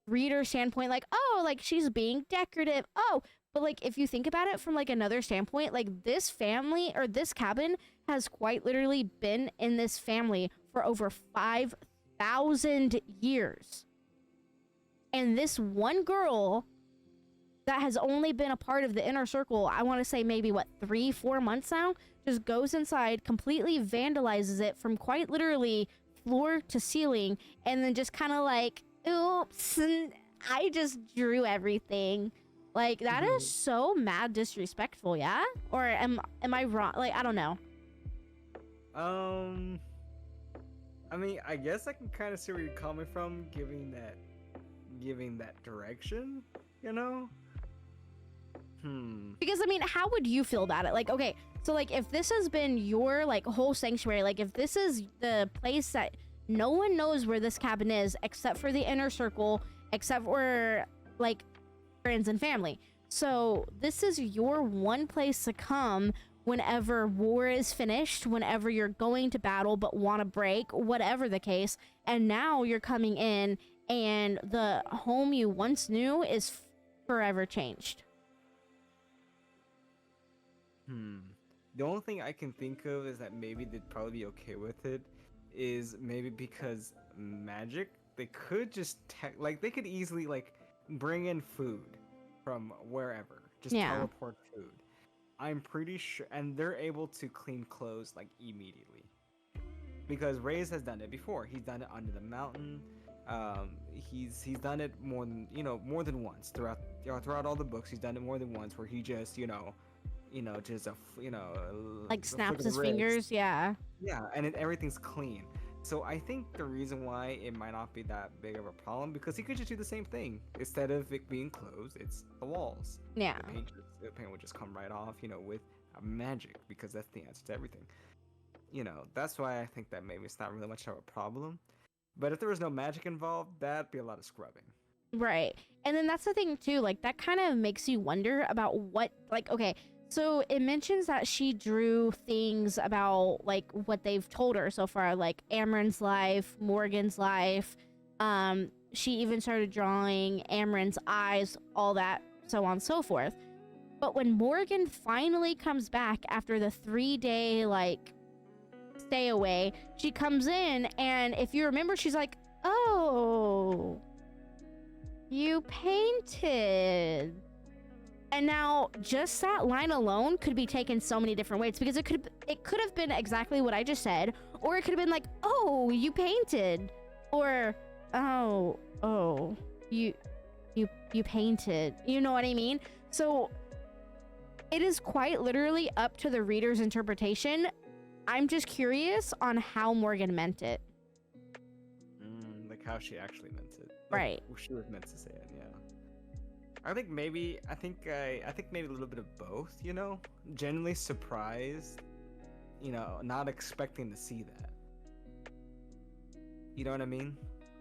reader standpoint, like, oh, like she's being decorative, oh, but like if you think about it from like another standpoint, like this family or this cabin has quite literally been in this family for over 5,000 years. And this one girl that has only been a part of the inner circle, I want to say maybe, what, 3-4 months now, just goes inside, completely vandalizes it from quite literally floor to ceiling, and then just kind of like, oops, I just drew everything. Like, that is so mad disrespectful, yeah? Or am I wrong? Like, I don't know. I mean, I guess I can kind of see where you're coming from, giving that direction, you know? Because, I mean, how would you feel about it? Like, okay, so, like, if this has been your, like, whole sanctuary, like, if this is the place that no one knows where this cabin is, except for the inner circle, except for, like, friends and family. So, this is your one place to come whenever war is finished, whenever you're going to battle but want to break, whatever the case, and now you're coming in and the home you once knew is forever changed. The only thing I can think of is that maybe they'd probably be okay with it is maybe because magic, they could just they could easily like bring in food from wherever, just teleport food. I'm pretty sure, and they're able to clean clothes like immediately because Reyes has done it before. He's done it under the mountain. He's done it more than once throughout all the books. He's done it more than once where he just like snaps his fingers, yeah, and everything's clean. So I think the reason why it might not be that big of a problem, because he could just do the same thing. Instead of it being closed, it's the walls. Yeah. The paint would just come right off, with magic, because that's the answer to everything. That's why I think that maybe it's not really much of a problem. But if there was no magic involved, that'd be a lot of scrubbing. Right. And then that's the thing too, like that kind of makes you wonder about what, like, okay, so it mentions that she drew things about like what they've told her so far, like Amren's life, Morgan's life, she even started drawing Amren's eyes, all that, so on and so forth. But when Morgan finally comes back after the 3-day, like, stay away, she comes in, and if you remember, she's like, oh, you painted. And now, just that line alone could be taken so many different ways, because it could have been exactly what I just said, or it could have been like, oh, you painted, or oh, you painted. You know what I mean? So it is quite literally up to the reader's interpretation. I'm just curious on how Morgan meant it. Like how she actually meant it. Right. She was meant to say it, yeah. I think maybe a little bit of both, you know? Genuinely surprised, you know, not expecting to see that. You know what I mean?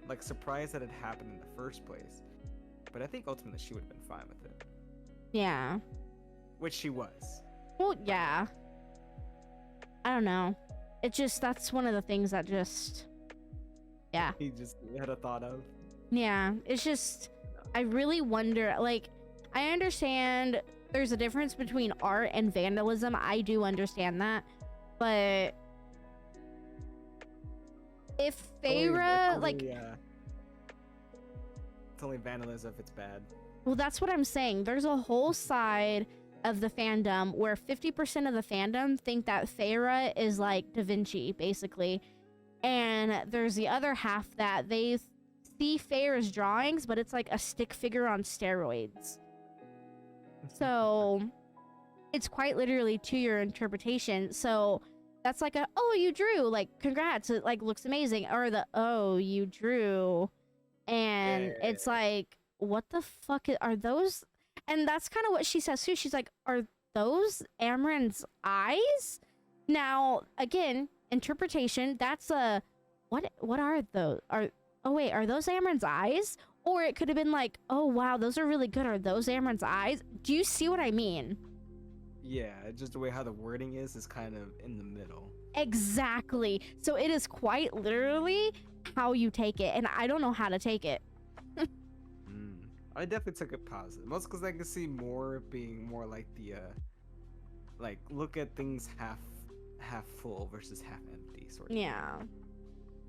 Like, surprised that it happened in the first place. But I think ultimately she would have been fine with it. Yeah. Which she was. Well, yeah. I don't know. It just, that's one of the things that just, yeah. He just had a thought of. Yeah, it's just, I really wonder, like, I understand there's a difference between art and vandalism. I do understand that. But if Feyre, it's only vandalism if it's bad. Well, that's what I'm saying. There's a whole side of the fandom where 50% of the fandom think that Feyre is like Da Vinci, basically. And there's the other half that they see Feyre's drawings, but it's like a stick figure on steroids. So it's quite literally to your interpretation. So that's like oh, you drew, like, congrats, it like looks amazing. Or oh, you drew. And it's like, what the fuck are those? And that's kind of what she says too. She's like, are those Amren's eyes? Now, again, interpretation, that's a, what are those? Are those Amren's eyes? Or it could have been like, oh wow, those are really good. Are those Amren's eyes? Do you see what I mean? Yeah, just the way how the wording is kind of in the middle. Exactly. So it is quite literally how you take it, and I don't know how to take it. I definitely took it positive. Most because I can see more being more like the like, look at things half full versus half empty sort of thing.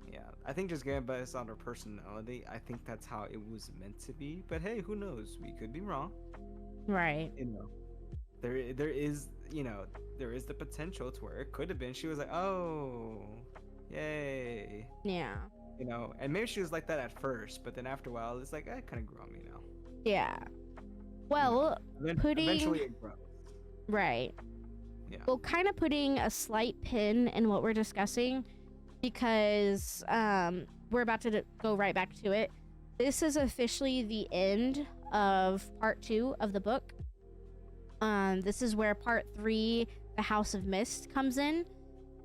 Yeah, I think just getting based on her personality, I think that's how it was meant to be. But hey, who knows? We could be wrong. Right. You know, there is, you know, there is the potential to where it could have been. She was like, oh, yay. Yeah. You know, and maybe she was like that at first, but then after a while, it's like, it kind of grew on me now. Yeah. Well, eventually it grows. Right. Yeah. Well, kind of putting a slight pin in what we're discussing, because we're about to go right back to it. This is officially the end of part 2 of the book. This is where part 3, the House of Mist, comes in.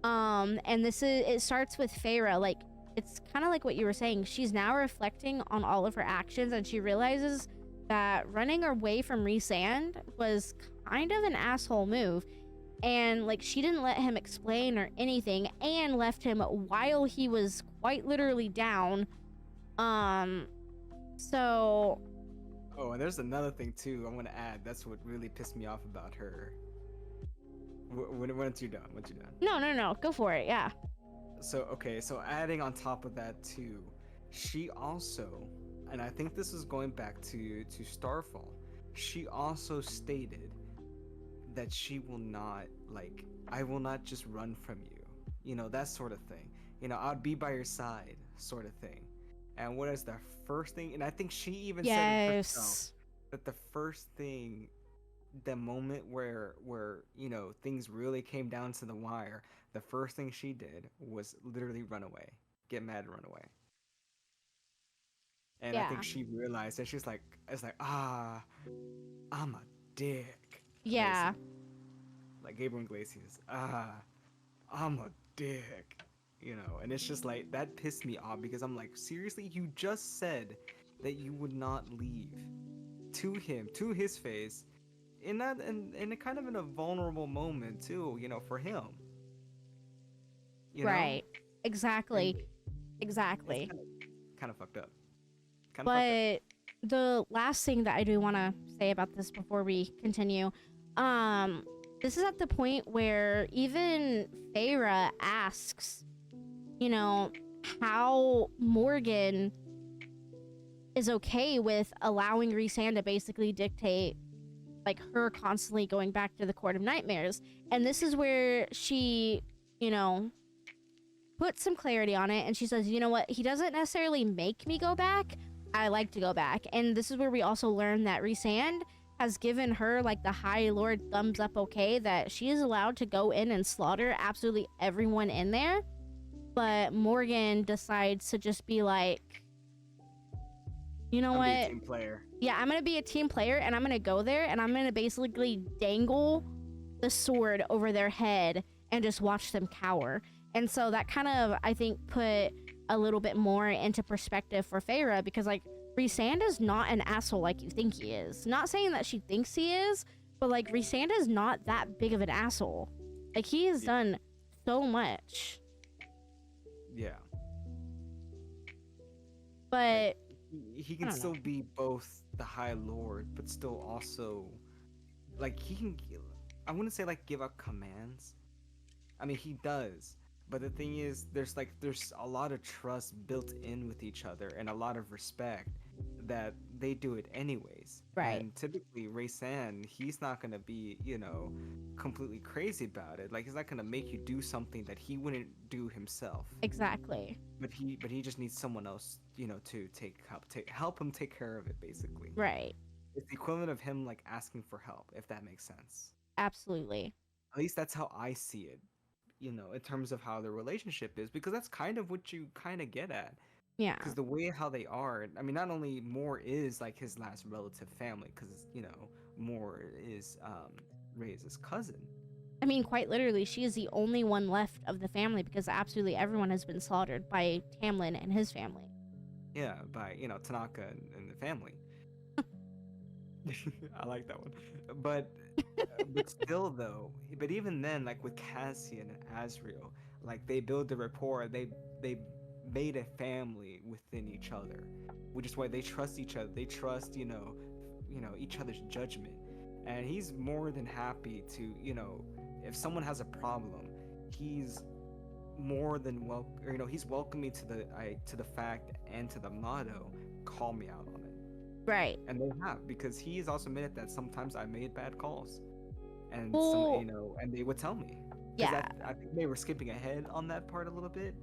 And it starts with Feyre. Like, it's kind of like what you were saying. She's now reflecting on all of her actions, and she realizes that running away from Rhysand was kind of an asshole move. And, like, she didn't let him explain or anything, and left him while he was quite literally down. So... Oh, and there's another thing, too, I want to add. That's what really pissed me off about her. Once you're done. No. Go for it, yeah. So, okay, so adding on top of that, too, she also, and I think this is going back to Starfall, she also stated that she will not, like, I will not just run from you. You know, that sort of thing. You know, I'll be by your side, sort of thing. And what is the first thing? And I think she even said it herself, that the first thing, the moment where you know, things really came down to the wire, the first thing she did was literally run away, get mad and run away. And I think she realized that she's like, it's like, I'm a dick. Yeah. Basically. Like Gabriel Iglesias, I'm a dick. You know, and it's just like, that pissed me off, because I'm like, seriously, you just said that you would not leave to him, to his face, in a kind of in a vulnerable moment too, you know, for him. You right. know? Exactly. And exactly. Kind of fucked up. kind of fucked up. But the last thing that I do want to say about this before we continue, this is at the point where even Feyre asks, you know, how Morgan is okay with allowing Rhysand to basically dictate, like, her constantly going back to the Court of Nightmares. And this is where she, you know, put some clarity on it, and she says, you know what, he doesn't necessarily make me go back, I like to go back. And this is where we also learn that Rhysand has given her, like, the High Lord thumbs up okay, that she is allowed to go in and slaughter absolutely everyone in there. But Morgan decides to just be like, you know I'm what, a team player. yeah, I'm gonna be a team player, and I'm gonna go there, and I'm gonna basically dangle the sword over their head and just watch them cower. And so that kind of, I think, put a little bit more into perspective for Feyre, because, like, Rhysand is not an asshole like you think he is. Not saying that she thinks he is, but, like, Rhysand is not that big of an asshole. Like, he has done so much. Yeah. But He can still be both the High Lord, but still also, like, he can, I wouldn't say, like, give out commands. I mean, he does. But the thing is, there's a lot of trust built in with each other, and a lot of respect that they do it anyways. Right. And typically, Rhysand, he's not gonna be, you know, completely crazy about it. Like, he's not gonna make you do something that he wouldn't do himself. exactly. But he just needs someone else, you know, to help him take care of it, basically. Right. It's the equivalent of him, like, asking for help, if that makes sense. Absolutely. At least that's how I see it, you know, in terms of how the relationship is, because that's kind of what you kind of get at. Yeah. Because the way how they are, I mean, not only Moore is like his last relative family, because, you know, Moore is Reyes' cousin. I mean, quite literally, she is the only one left of the family, because absolutely everyone has been slaughtered by Tamlin and his family. Yeah, by, you know, Tanaka and the family. I like that one. But still, though, but even then, like, with Cassian and Azriel, like, they build the rapport, they made a family within each other, which is why they trust each other. They trust, you know, each other's judgment. And he's more than happy to, you know, if someone has a problem, he's more than welcome, or, you know, he's welcoming to the fact and to the motto, call me out on it. Right. And they have, because he's also admitted that sometimes I made bad calls, and Well, some, you know, and they would tell me. 'Cause yeah. I think they were skipping ahead on that part a little bit,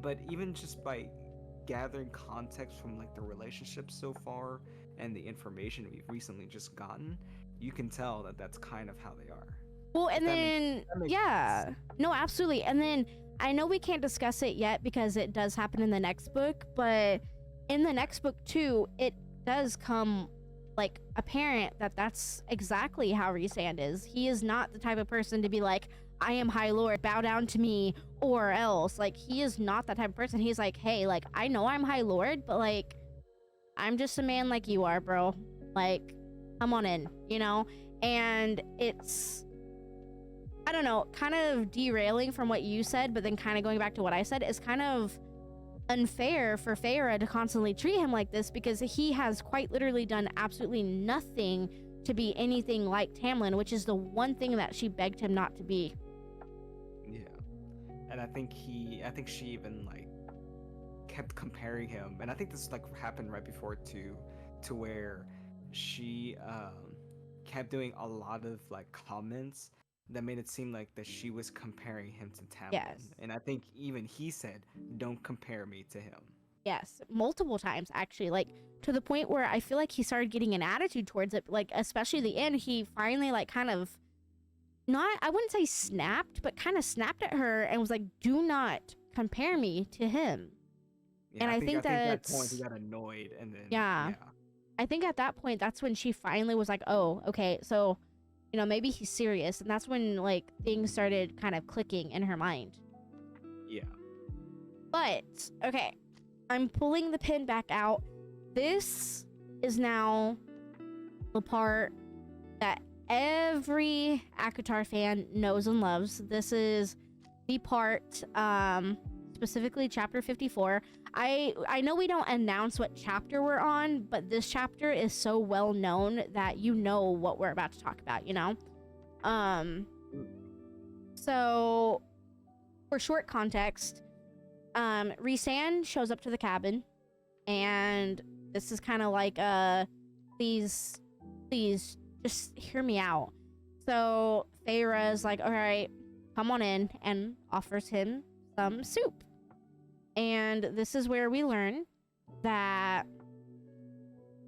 but even just by gathering context from, like, the relationship so far and the information we've recently just gotten, you can tell that that's kind of how they are. Well, and That then, makes yeah. sense. No, absolutely. And then, I know we can't discuss it yet because it does happen in the next book, but in the next book, too, it does come, like, apparent that that's exactly how Rhysand is. He is not the type of person to be like, I am High Lord, bow down to me, or else. Like, he is not that type of person. He's like, hey, like, I know I'm High Lord, but, like, I'm just a man like you are, bro. Like, come on in, you know? And it's, I don't know, kind of derailing from what you said, but then kind of going back to what I said, is kind of unfair for Feyre to constantly treat him like this, because he has quite literally done absolutely nothing to be anything like Tamlin, which is the one thing that she begged him not to be. Yeah, and I think she even, like, kept comparing him, and I think this, like, happened right before to where she kept doing a lot of, like, comments that made it seem like that she was comparing him to Tamlin. Yes. And I think even he said, don't compare me to him. Yes, multiple times, actually, like, to the point where I feel like he started getting an attitude towards it, like, especially the end. He finally, like, kind of, not, I wouldn't say snapped, but kind of snapped at her and was like, do not compare me to him. Yeah, And I think at that that's, point he got annoyed, and then yeah. I think at that point, that's when she finally was like, oh, okay, so, you know, maybe he's serious. And that's when, like, things started kind of clicking in her mind. Yeah. But, okay, I'm pulling the pin back out. This is now the part that every ACOTAR fan knows and loves. This is the part, specifically chapter 54. I know we don't announce what chapter we're on, but this chapter is so well known that you know what we're about to talk about, you know? So for short context, Rhysand shows up to the cabin, and this is kind of like please just hear me out. So Feyre's like, all right, come on in, and offers him some soup. And this is where we learn that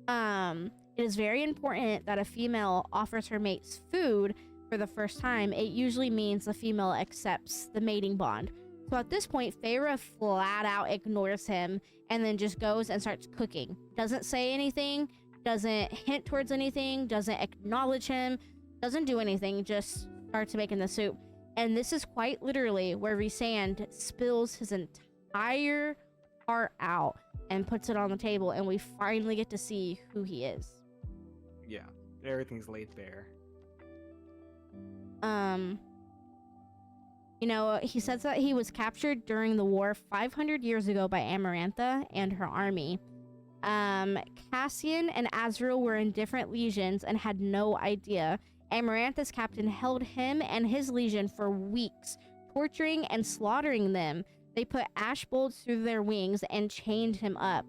it is very important that a female offers her mates food for the first time. It usually means the female accepts the mating bond. So at this point, Feyre flat out ignores him and then just goes and starts cooking. Doesn't say anything, doesn't hint towards anything, doesn't acknowledge him, doesn't do anything, just starts making the soup. And this is quite literally where Rhysand spills his entire heart out and puts it on the table, and we finally get to see who he is. Yeah, everything's laid bare. You know, he says that he was captured during the war 500 years ago by Amarantha and her army. Cassian and Azriel were in different legions and had no idea. Amarantha's captain held him and his legion for weeks, torturing and slaughtering them. They put ash bolts through their wings and chained him up.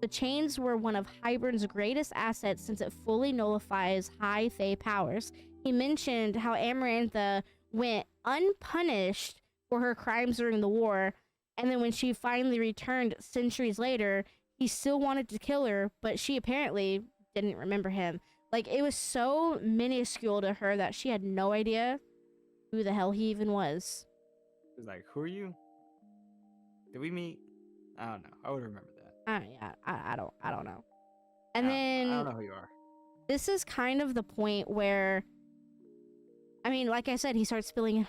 The chains were one of Hybern's greatest assets since it fully nullifies high Fae powers. He mentioned how Amarantha went unpunished for her crimes during the war, and then when she finally returned centuries later, he still wanted to kill her, but she apparently didn't remember him. Like, it was so minuscule to her that she had no idea who the hell he even was. It was like, who are you? Did we meet? I don't know. I would remember that. Yeah, I don't know. And then I don't know who you are. This is kind of the point where, I mean, like I said, he starts spilling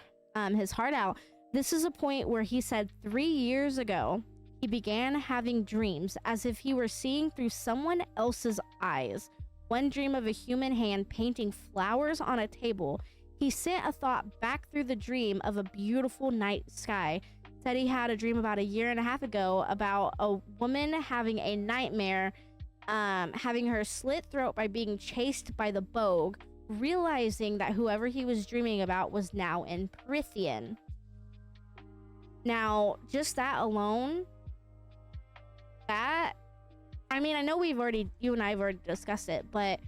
his heart out. This is a point where he said 3 years ago, he began having dreams as if he were seeing through someone else's eyes. One dream of a human hand painting flowers on a table. He sent a thought back through the dream of a beautiful night sky. Said he had a dream about 1.5 years ago about a woman having a nightmare, having her slit throat by being chased by the Bogue, realizing that whoever he was dreaming about was now in Prythian. Now, just that alone, that, I mean, I know you and I have already discussed it, but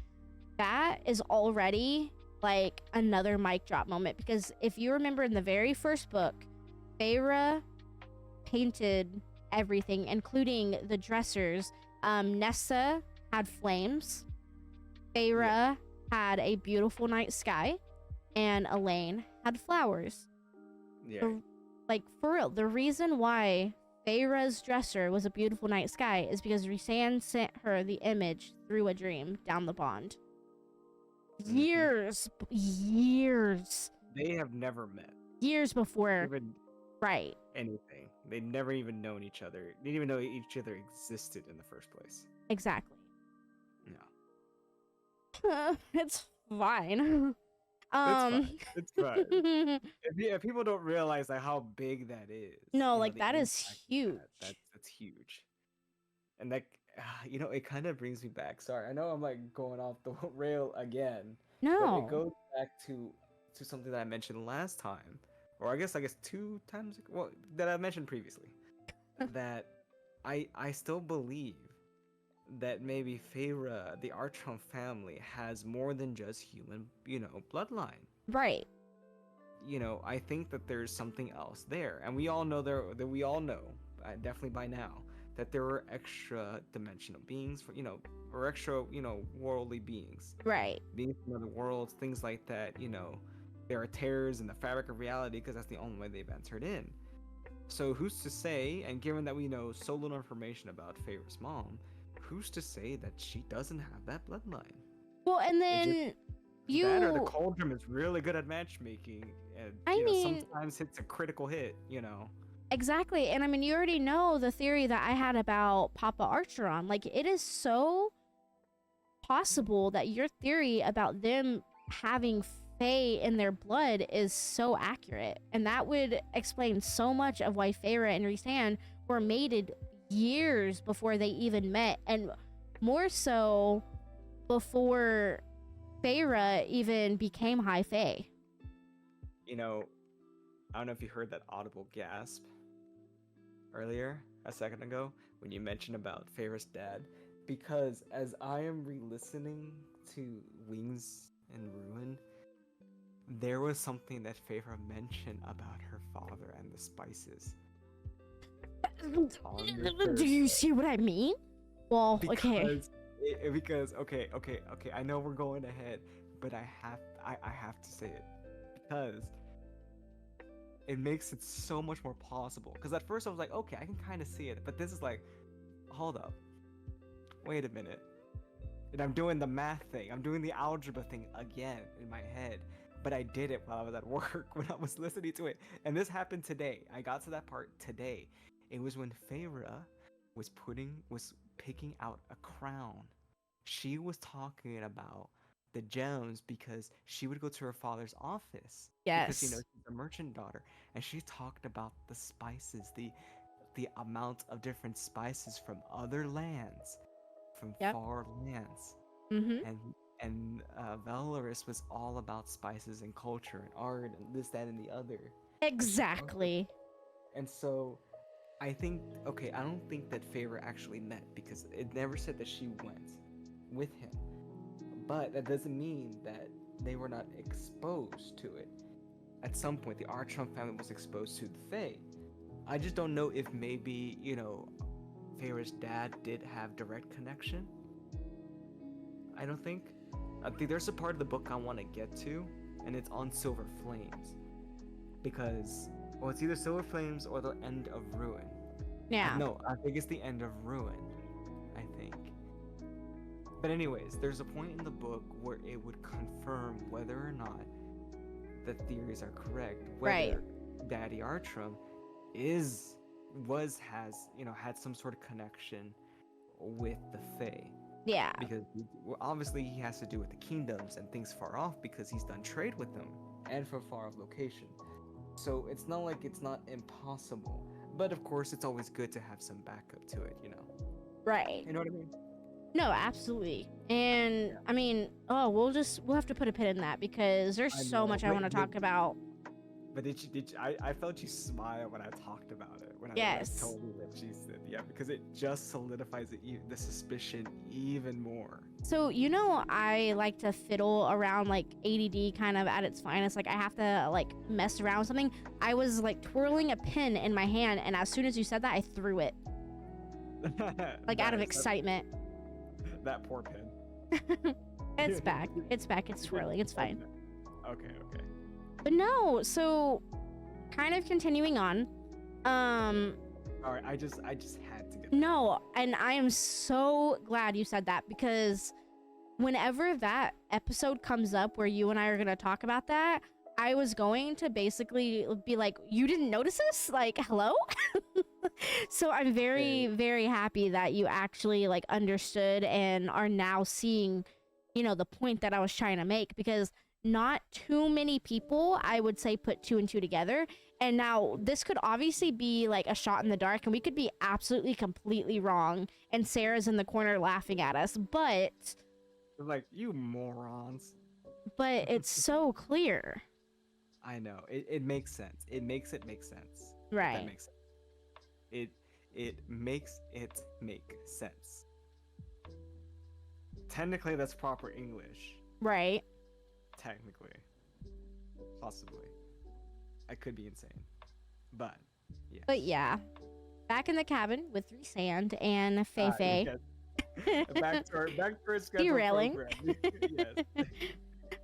that is already like another mic drop moment, because if you remember in the very first book, Feyre painted everything, including the dressers. Nessa had flames. Feyre had a beautiful night sky, and Elaine had flowers. Yeah. Like, for real, the reason why Feyre's dresser was a beautiful night sky is because Rhysand sent her the image through a dream down the bond. Years. They have never met. Years before. Even Right. anything. They'd never even known each other. They didn't even know each other existed in the first place. Exactly. No. It's fine. It's fine. If people don't realize like how big that is. No, you know, like the that is impact of huge. that's huge. And like, you know, it kind of brings me back. Sorry, I know I'm like going off the rail again. But No. it goes back to something that I mentioned last time, or I guess 2 times ago, well, that I mentioned previously. That I still believe that maybe Feyre, the Archon family, has more than just human, bloodline. Right. I think that there's something else there, and we all know definitely by now, that there are extra dimensional beings or extra, worldly beings. Right. Beings from other worlds, things like that. There are tears in the fabric of reality because that's the only way they've entered in. So who's to say? And given that we know so little information about Feyre's mom, who's to say that she doesn't have that bloodline? Well, and then that or the cauldron is really good at matchmaking, and sometimes hits a critical hit. Exactly. And I mean, you already know the theory that I had about Papa Archeron. Like, it is so possible that your theory about them having Fae in their blood is so accurate. And that would explain so much of why Feyre and Rhysand were mated years before they even met, and more so before Feyre even became High Fae. You know, I don't know if you heard that audible gasp earlier, a second ago, when you mentioned about Feyre's dad, because as I am re-listening to Wings and Ruin, there was something that Feyre mentioned about her father and the spices. Do you see what I mean? Well, okay. Because okay, I know we're going ahead, but I have to say it because it makes it so much more plausible. Because at first I was like, okay, I can kind of see it, but this is like, hold up, wait a minute, and I'm doing the math thing, I'm doing the algebra thing again in my head, but I did it while I was at work when I was listening to it, and this happened today. I got to that part today. It was when Feyre was picking out a crown. She was talking about the gems because she would go to her father's office. Yes. Because she's a merchant daughter, and she talked about the spices, the amount of different spices from other lands, from far lands. Mm-hmm. And Valoris was all about spices and culture and art and this, that, and the other. Exactly. And so I don't think that Feyre actually met because it never said that she went with him. But that doesn't mean that they were not exposed to it. At some point, the Archon family was exposed to the Fae. I just don't know if maybe, Feyre's dad did have direct connection. I think there's a part of the book I want to get to, and it's on Silver Flames. Because, well, it's either Silver Flames or the end of Ruin. Yeah. No, I think it's the end of Ruin. I think. But anyways, there's a point in the book where it would confirm whether or not the theories are correct. Whether Daddy Artrum had some sort of connection with the Fae. Yeah. Because obviously he has to do with the kingdoms and things far off because he's done trade with them and from far off location. So it's not like it's not impossible. But of course, it's always good to have some backup to it, Right. You know what I mean? No, absolutely. And I mean, we'll have to put a pin in that because there's so much I want to talk about. But I felt you smile when I talked about it. When I told you that she said, because it just solidifies the suspicion even more. So, I like to fiddle around, like, ADD kind of at its finest. Like, I have to, like, mess around with something. I was, like, twirling a pin in my hand, and as soon as you said that, I threw it. Like, out of excitement. That poor pin. It's back. It's back. It's swirling. It's fine. Okay. But no, so kind of continuing on. All right, I just had to get No, and I am so glad you said that because whenever that episode comes up where you and I are going to talk about that, I was going to basically be like, you didn't notice this? Like, hello? So I'm very, very happy that you actually like understood and are now seeing, the point that I was trying to make, because not too many people, I would say, put two and two together. And now this could obviously be like a shot in the dark and we could be absolutely completely wrong and Sarah's in the corner laughing at us, but like, you morons. But it's so clear. I know. It makes sense. It makes it make sense. Right. That makes sense. It makes it make sense. Technically, that's proper English. Right. Technically. Possibly. I could be insane. But, yeah. But yeah. Back in the cabin with Sand and Fei. Yes. Back to our schedule. Derailing. Yes.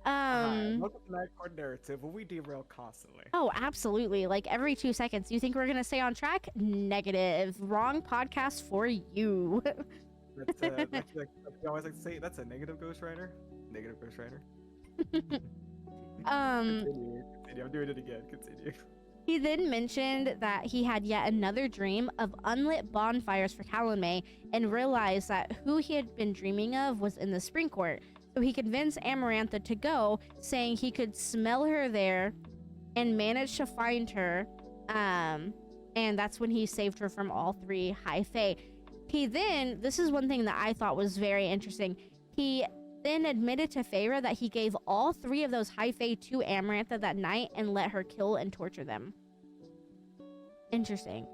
Welcome to Night Court Narrative, where we derail constantly. Oh, absolutely. Like every 2 seconds. You think we're gonna stay on track? Negative. Wrong podcast for you. That's I always like to say, that's a negative ghostwriter. Negative ghostwriter. Continue. I'm doing it again. Continue. He then mentioned that he had yet another dream of unlit bonfires for Calumet and realized that who he had been dreaming of was in the spring court. So he convinced Amarantha to go, saying he could smell her there and managed to find her. And and that's when he saved her from all 3 high fae. This is one thing that I thought was very interesting. He then admitted to Feyre that he gave all 3 of those high fae to Amarantha that night and let her kill and torture them. Interesting.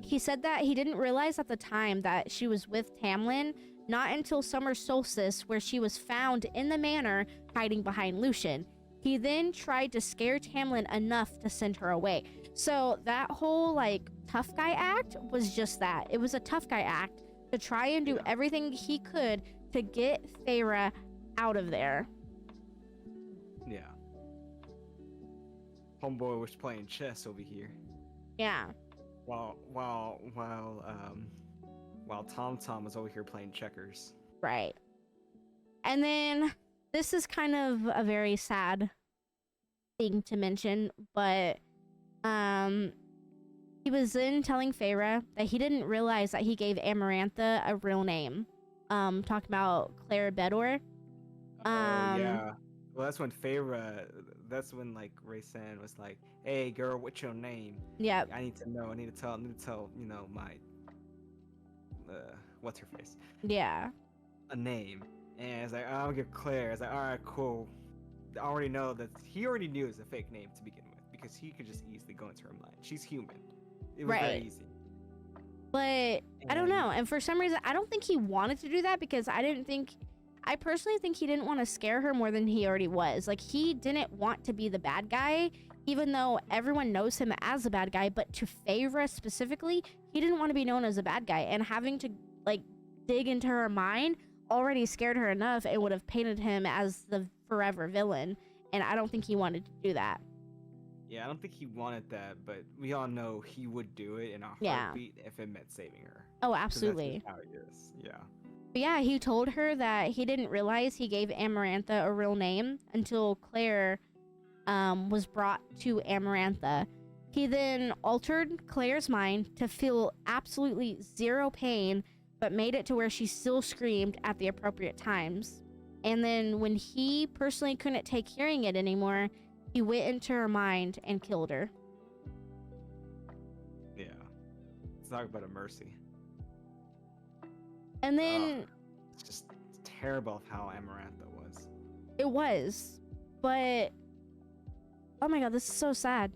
He said that he didn't realize at the time that she was with Tamlin, not until summer solstice, where she was found in the manor hiding behind Lucian. He then tried to scare Tamlin enough to send her away. So that whole like tough guy act was just that. It was a tough guy act to try and do everything he could to get Feyre out of there. Yeah. Homeboy was playing chess over here. Yeah. While Tom Tom was over here playing checkers. Right. And then this is kind of a very sad thing to mention, but he was then telling Feyre that he didn't realize that he gave Amarantha a real name. Talking about Claire Bedor. Yeah. Well, that's when like Raysan was like, "Hey, girl, what's your name?" Yep. I need to know. I need to tell. You know, my what's her face? Yeah. A name. And it's like, I'll give Claire. It's like, all right, cool. I already know that he already knew it was a fake name to begin with because he could just easily go into her mind. She's human. It was very easy. But I don't know. And for some reason, I don't think he wanted to do that because I personally think he didn't want to scare her more than he already was. Like, he didn't want to be the bad guy, even though everyone knows him as the bad guy. But to Feyre specifically, he didn't want to be known as a bad guy. And having to, like, dig into her mind already scared her enough. It would have painted him as the forever villain. And I don't think he wanted to do that. Yeah, I don't think he wanted that, but we all know he would do it in a heartbeat if it meant saving her. Oh, absolutely. That's just how he is. Yeah. But yeah, he told her that he didn't realize he gave Amarantha a real name until Claire was brought to Amarantha. He then altered Claire's mind to feel absolutely zero pain, but made it to where she still screamed at the appropriate times. And then when he personally couldn't take hearing it anymore, he went into her mind and killed her. Yeah. Let's talk about a mercy. And then... it's just terrible of how Amarantha was. It was. But... oh my god, this is so sad.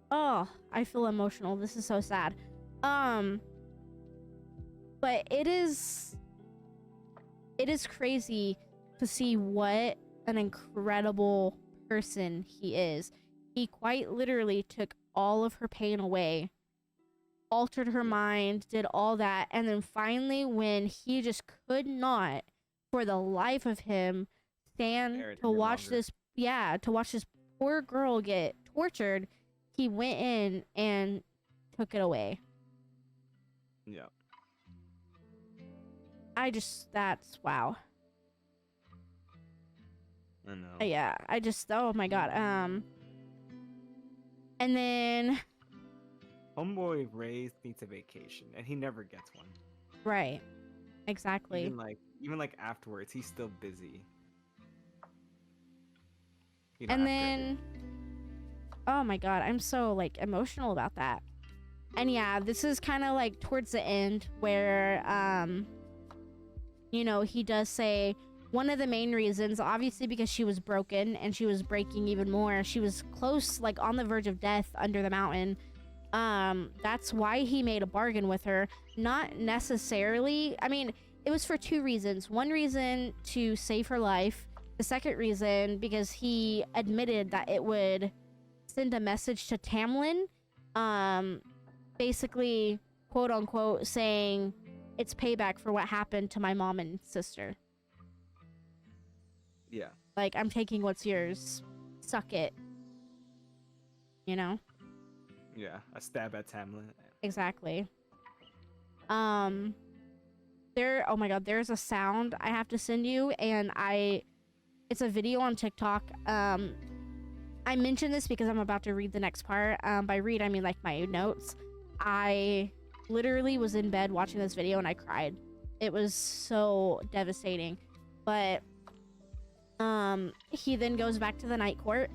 Oh, I feel emotional. This is so sad. But it is crazy to see what an incredible person he is. He quite literally took all of her pain away, altered her mind, did all that, and then finally when he just could not for the life of him stand to watch this poor girl get tortured, he went in and took it away. Yeah. That's wow. I know. Yeah, oh my god. And then Homeboy raised needs a vacation, and he never gets one. right, exactly. Even like afterwards, he's still busy. And then, oh my god, I'm so like emotional about that. And yeah, this is kind of like towards the end where he does say one of the main reasons, obviously because she was broken and she was breaking even more. She was close, like on the verge of death under the mountain. That's why he made a bargain with her. Not necessarily, I mean, it was for 2 reasons. One reason to save her life. The second reason, because he admitted that it would send a message to Tamlin, basically, quote unquote, saying it's payback for what happened to my mom and sister. Yeah. Like, I'm taking what's yours. Suck it. You know? Yeah, a stab at Tamlin. Exactly. Oh my god, there's a sound I have to send you, and it's a video on TikTok. I mention this because I'm about to read the next part. By read, I mean like my notes. I literally was in bed watching this video and I cried. It was so devastating. But he then goes back to the night court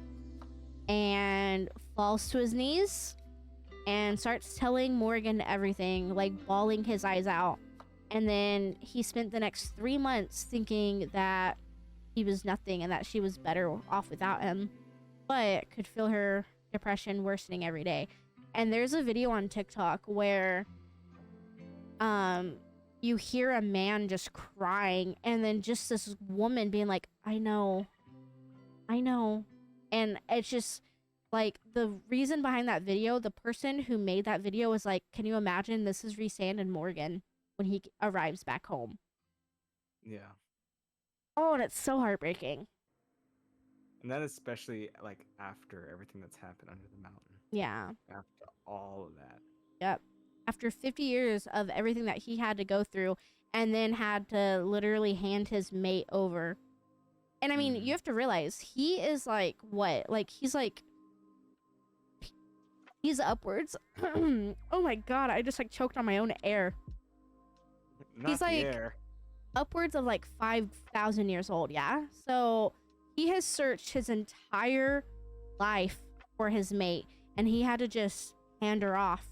and falls to his knees and starts telling Morgan everything, like bawling his eyes out. And then he spent the next 3 months thinking that he was nothing and that she was better off without him, but could feel her depression worsening every day. And there's a video on TikTok where you hear a man just crying, and then just this woman being like, I know. And it's just like, the reason behind that video, the person who made that video was like, can you imagine this is Rhysand and Morgan when he arrives back home? Yeah. Oh, and it's so heartbreaking. And that especially like after everything that's happened under the mountain. Yeah. After all of that. Yep. After 50 years of everything that he had to go through, and then had to literally hand his mate over. And I mean, you have to realize, he is like, what? Like, he's upwards. Oh my god, I just like choked on my own air. Not He's like the air. upwards of like 5,000 years old, yeah? So he has searched his entire life for his mate, and he had to just hand her off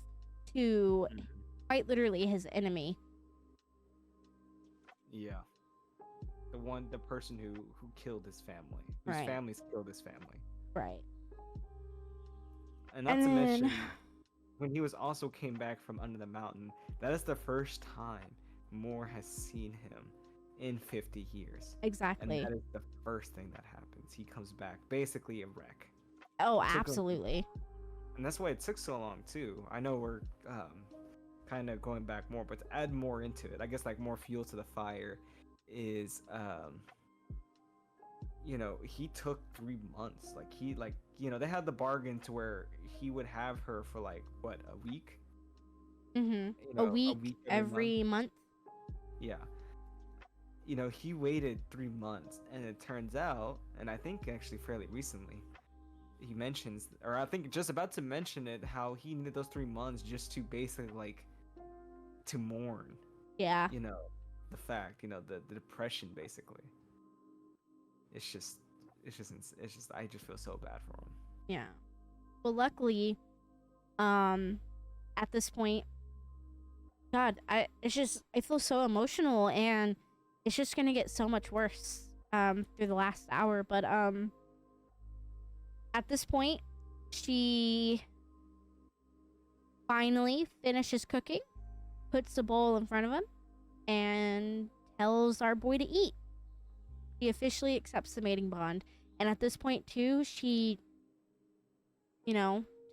to quite literally his enemy. Yeah. The person who killed his family. Whose Right. family's killed his family. Right. And not And to then- mention, when he was also came back from under the mountain, that is the first time Moore has seen him in 50 years. Exactly. And that is the first thing that happens. He comes back basically a wreck. Oh, took him- absolutely. And that's why it took so long too. I know we're kind of going back more, but to add more into it, I guess like more fuel to the fire is he took 3 months. Like they had the bargain to where he would have her for like what, a week? Mm-hmm. A week every month. Yeah. He waited 3 months, and it turns out, and I think actually fairly recently, he mentions, or I think just about to mention it, how he needed those 3 months just to basically like to mourn. Yeah. The fact, the depression basically. It's just I just feel so bad for him. Yeah. Well, luckily, at this point, God, I feel so emotional, and it's just gonna get so much worse through the last hour. But at this point, she finally finishes cooking, puts the bowl in front of him, and tells our boy to eat. She officially accepts the mating bond. And at this point, too, she,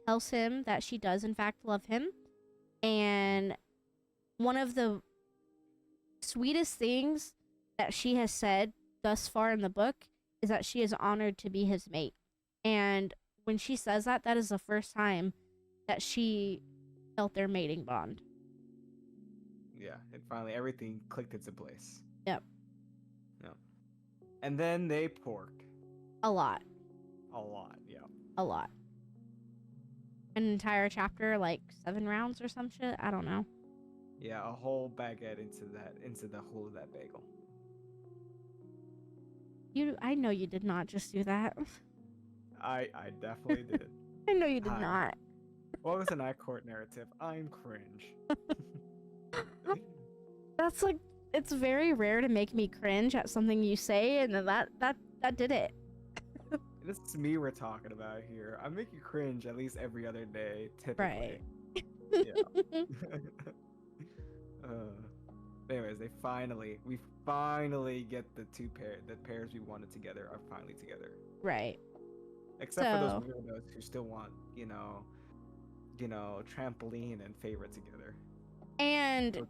tells him that she does, in fact, love him. And one of the sweetest things that she has said thus far in the book is that she is honored to be his mate. And when she says that, that is the first time that she felt their mating bond. Yeah, and finally everything clicked into place. Yep. Yep. And then they porked. A lot. Yeah. A lot. An entire chapter, like 7 rounds or some shit. I don't know. Yeah, a whole baguette into the hole of that bagel. I know you did not just do that. I definitely did. I know you did Hi. not. What was an I-Court narrative? I'm cringe. That's like, it's very rare to make me cringe at something you say, and then that did it. This is me we're talking about here. I make you cringe at least every other day, typically. Right. Yeah. Anyways, we finally get the pairs we wanted together are finally together. Right. Except for those weirdos who still want, trampoline and favorite together. And,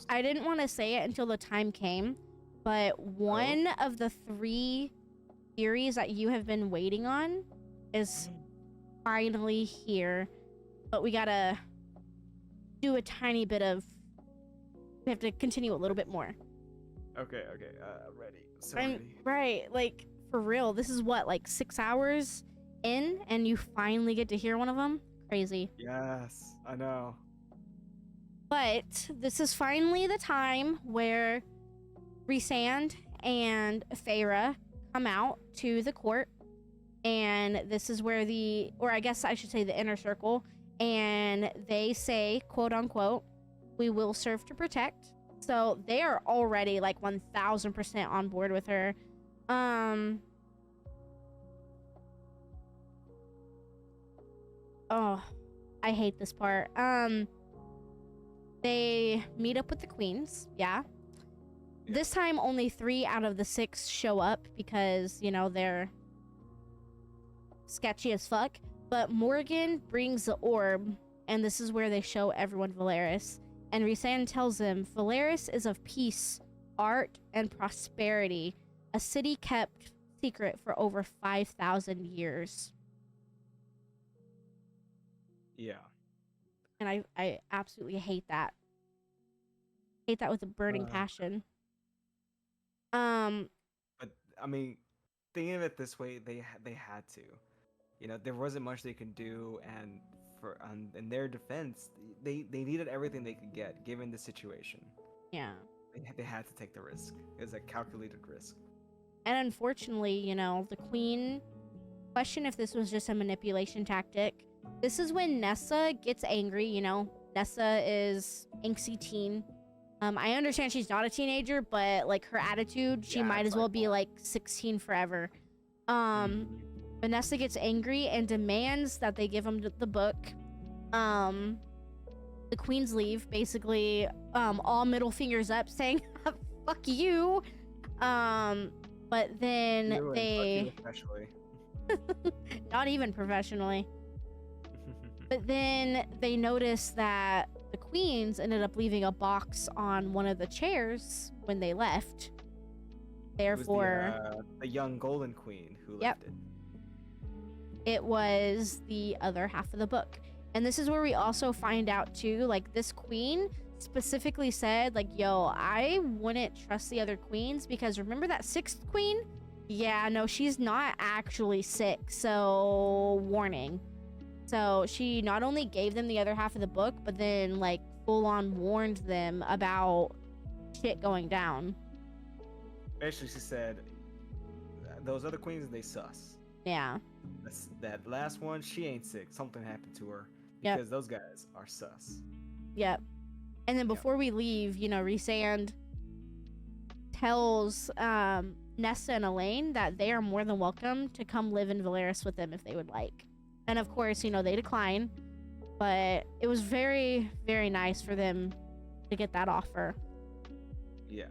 I didn't want to say it until the time came, but one of the 3 theories that you have been waiting on is finally here. But we gotta do a tiny bit of... We have to continue a little bit more. Okay, ready. So I'm ready. right, like, for real. This is what, like 6 hours in, and you finally get to hear one of them? Crazy. Yes, I know. But this is finally the time where Rhysand and Feyre come out to the court, and this is where or I guess I should say the inner circle, and they say, quote unquote, "We will serve to protect." So they are already like 1000% on board with her. Oh, I hate this part. They meet up with the queens. Yeah. This time, only 3 out of the 6 show up because, you know, they're sketchy as fuck. But Morgan brings the orb, and this is where they show everyone Valeris. And Rhysand tells them Valeris is of peace, art, and prosperity, a city kept secret for over 5,000 years. Yeah. And I absolutely hate that. Hate that with a burning passion. But I mean, thinking of it this way, they had to. You know, there wasn't much they could do, and for in their defense, they needed everything they could get given the situation. Yeah. They had to take the risk. It was a calculated risk. And unfortunately, you know, the queen questioned if this was just a manipulation tactic. This is when Nessa gets angry, you know. Nessa is angsty teen. I understand she's not a teenager, but like her attitude, she might as well be like 16 forever. Vanessa gets angry and demands that they give him the book. The queens leave, basically, all middle fingers up, saying, "Fuck you." But then they, not even professionally. But then they notice that the queens ended up leaving a box on one of the chairs when they left. Therefore, it was the young golden queen who left it. It was the other half of the book. And this is where we also find out too, like, this queen specifically said, like, yo, I wouldn't trust the other queens because remember that 6th queen? Yeah, no, she's not actually sick, so warning. So she not only gave them the other half of the book, but then like full on warned them about shit going down. Basically, she said, those other queens, they sus. Yeah. That last one, she ain't sick. Something happened to her because those guys are sus. Yep. And then before we leave, you know, Rhysand tells Nessa and Elaine that they are more than welcome to come live in Valeris with them if they would like. And of course, you know, they decline. But it was very, very nice for them to get that offer. Yeah.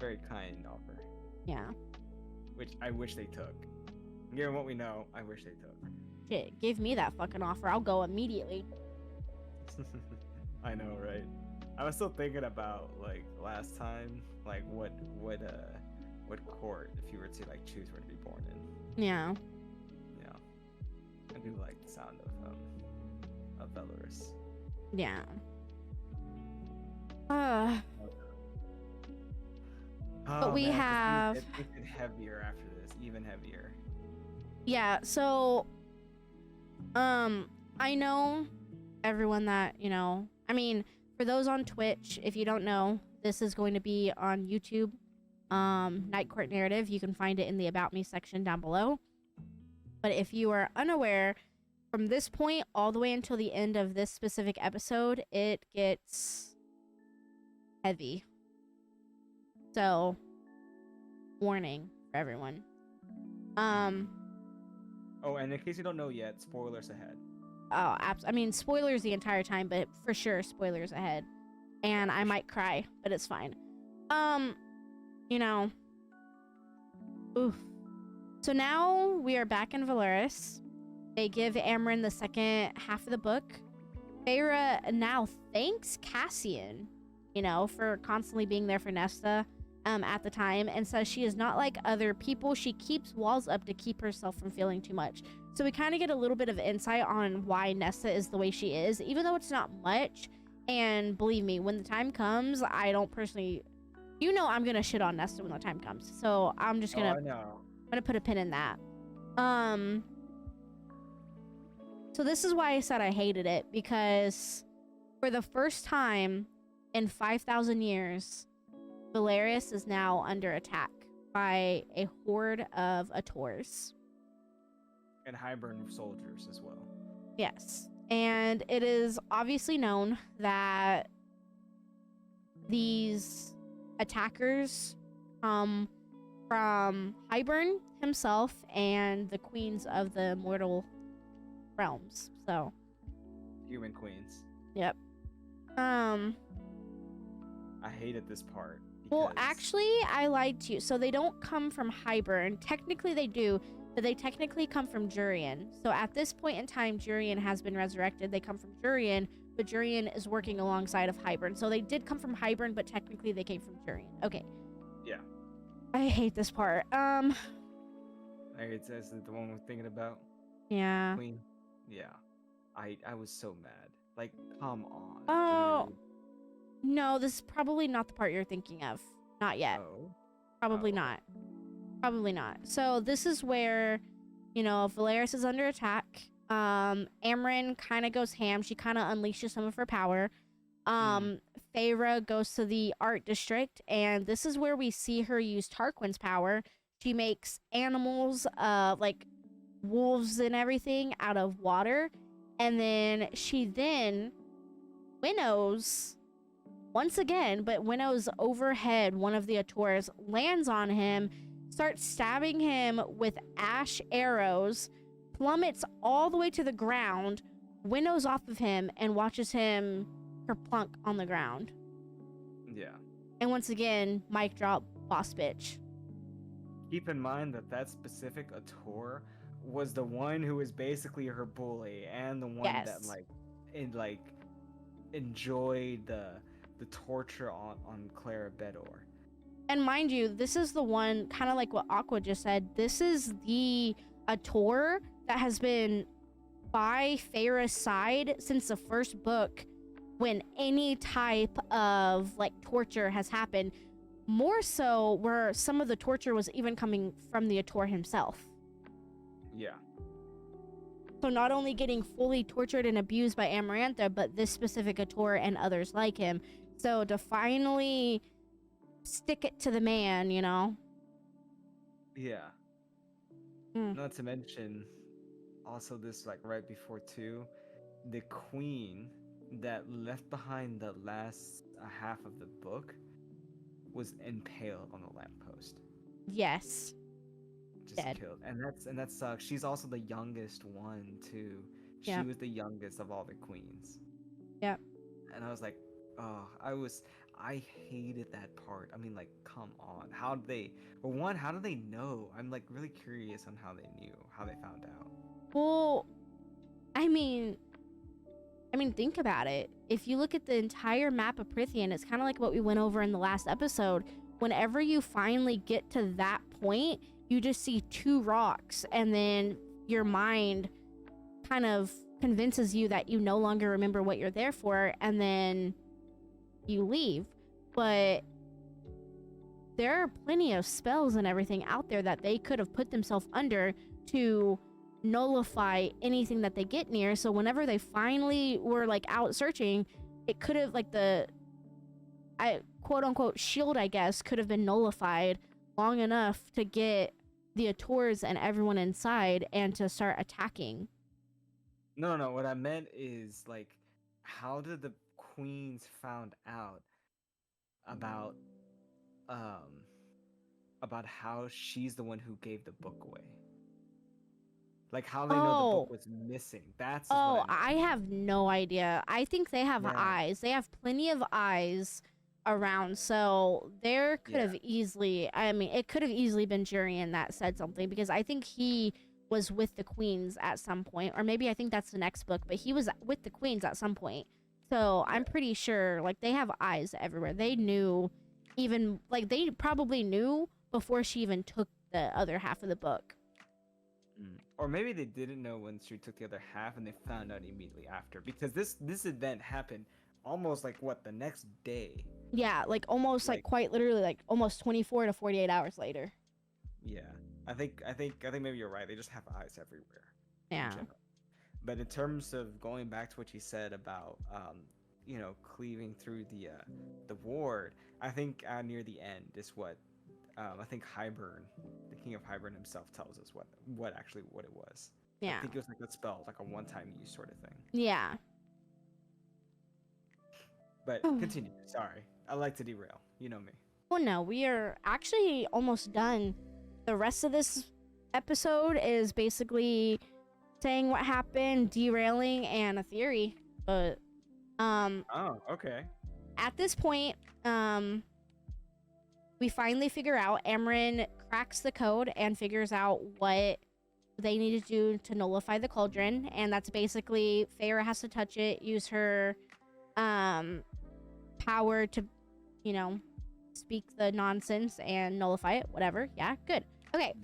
Very kind offer. Yeah. Which I wish they took. Given what we know, I wish they took. Shit, give me that fucking offer. I'll go immediately. I know, right? I was still thinking about, like, last time, like, what court, if you were to, like, choose where to be born in. Yeah. Yeah. I do like the sound of Valeris. Yeah. But we have... It makes it heavier after this, even heavier. Yeah, so... I know everyone that, you know... I mean, for those on Twitch, if you don't know, this is going to be on YouTube. Night Court Narrative. You can find it in the About Me section down below. But if you are unaware, from this point all the way until the end of this specific episode, it gets heavy. So, warning for everyone. Oh, and in case you don't know yet, spoilers ahead. Oh, I mean, spoilers the entire time, but for sure, spoilers ahead. And I might cry, but it's fine. You know. Oof. So now we are back in Valeris. They give Amryn the second half of the book. Feyre now thanks Cassian, you know, for constantly being there for Nesta at the time, and says she is not like other people. She keeps walls up to keep herself from feeling too much. So we kind of get a little bit of insight on why Nesta is the way she is, even though it's not much. And believe me, when the time comes, I don't personally... You know I'm gonna shit on Nesta when the time comes. So I'm just gonna... I know. I'm gonna put a pin in that. So this is why I said I hated it, because for the first time in 5,000 years, Valeris is now under attack by a horde of Ators. And Hybern soldiers as well. Yes. And it is obviously known that these attackers come from Hybern himself and the queens of the mortal realms. So, Human queens. yep. I hated this part Well, because actually, I lied to you. So they don't come from Hybern. Technically, they do, but they technically come from Jurian. So at this point in time, Jurian has been resurrected. They come from Jurian, but Jurian is working alongside of Hybern. So they did come from Hybern, but technically they came from Jurian. Okay. yeah. I hate this part. It's the one we're thinking about. Yeah. Queen. Yeah. I was so mad. Like, come on. Oh, dude. no, this is probably not the part you're thinking of. Not yet. Oh. Probably Oh. not. Probably not. So this is where, Valeris is under attack. Amryn kind of goes ham. She kind of unleashes some of her power. Feyre goes to the art district, and this is where we see her use Tarquin's power. She makes animals, like wolves and everything, out of water, and then she winnows once again, but winnows overhead one of the Ators, lands on him, starts stabbing him with ash arrows, plummets all the way to the ground, winnows off of him, and watches him kerplunk on the ground. Yeah. And once again, mic drop, boss bitch. Keep in mind that specific Ator was the one who was basically her bully and the one that Yes. enjoyed the torture on Clara Bedor. And mind you, this is the one, kind of like what Aqua just said, this is the Ator that has been by Feyre's side since the first book, when any type of like torture has happened. More so where some of the torture was even coming from the Ator himself. Yeah. So not only getting fully tortured and abused by Amarantha, but this specific Ator and others like him. So to finally stick it to the man, Yeah. Mm. Not to mention, also this like right before too, the queen that left behind the last half of the book was impaled on the lamppost. Yes. Just Dead. killed, and that sucks. She's also the youngest one too. She Yep. was the youngest of all the queens. Yep. And I was like, oh, I hated that part. I mean, like, come on. How did they, how do they know? I'm like really curious on how they knew, how they found out. Well, I mean, think about it. If you look at the entire map of Prithian, it's kind of like what we went over in the last episode. Whenever you finally get to that point, you just see two rocks, and then your mind kind of convinces you that you no longer remember what you're there for, and then you leave. But there are plenty of spells and everything out there that they could have put themselves under to nullify anything that they get near. So whenever they finally were like out searching, it could have like the quote unquote shield, I guess, could have been nullified long enough to get the Ators and everyone inside and to start attacking. No. What I meant is like, how did the queens found out about how she's the one who gave the book away? Like how they know the book was missing. That's just what I have no idea. I think they have eyes. They have plenty of eyes around, so there could have easily, it could have easily been Jurian that said something, because I think he was with the queens at some point, or maybe I think that's the next book, but he was with the queens at some point. So I'm pretty sure like they have eyes everywhere. They knew, even like they probably knew before she even took the other half of the book. Or maybe they didn't know when she took the other half and they found out immediately after, because this event happened almost like the next day. Yeah, like almost like quite literally like almost 24 to 48 hours later. Yeah. I think maybe you're right. They just have eyes everywhere. Yeah. But in terms of going back to what you said about cleaving through the ward, I think near the end is what I think Hybern, the king of Hybern himself, tells us what it was. Yeah. I think it was like a spell, like a one-time use sort of thing. Yeah. But continue. Sorry, I like to derail. You know me. Well, no, we are actually almost done. The rest of this episode is basically saying what happened, derailing, and a theory. But Oh, okay. at this point, we finally figure out. Amryn cracks the code and figures out what they need to do to nullify the cauldron, and that's basically Feyre has to touch it, use her power to, you know, speak the nonsense and nullify it. Whatever. Yeah, good. Okay.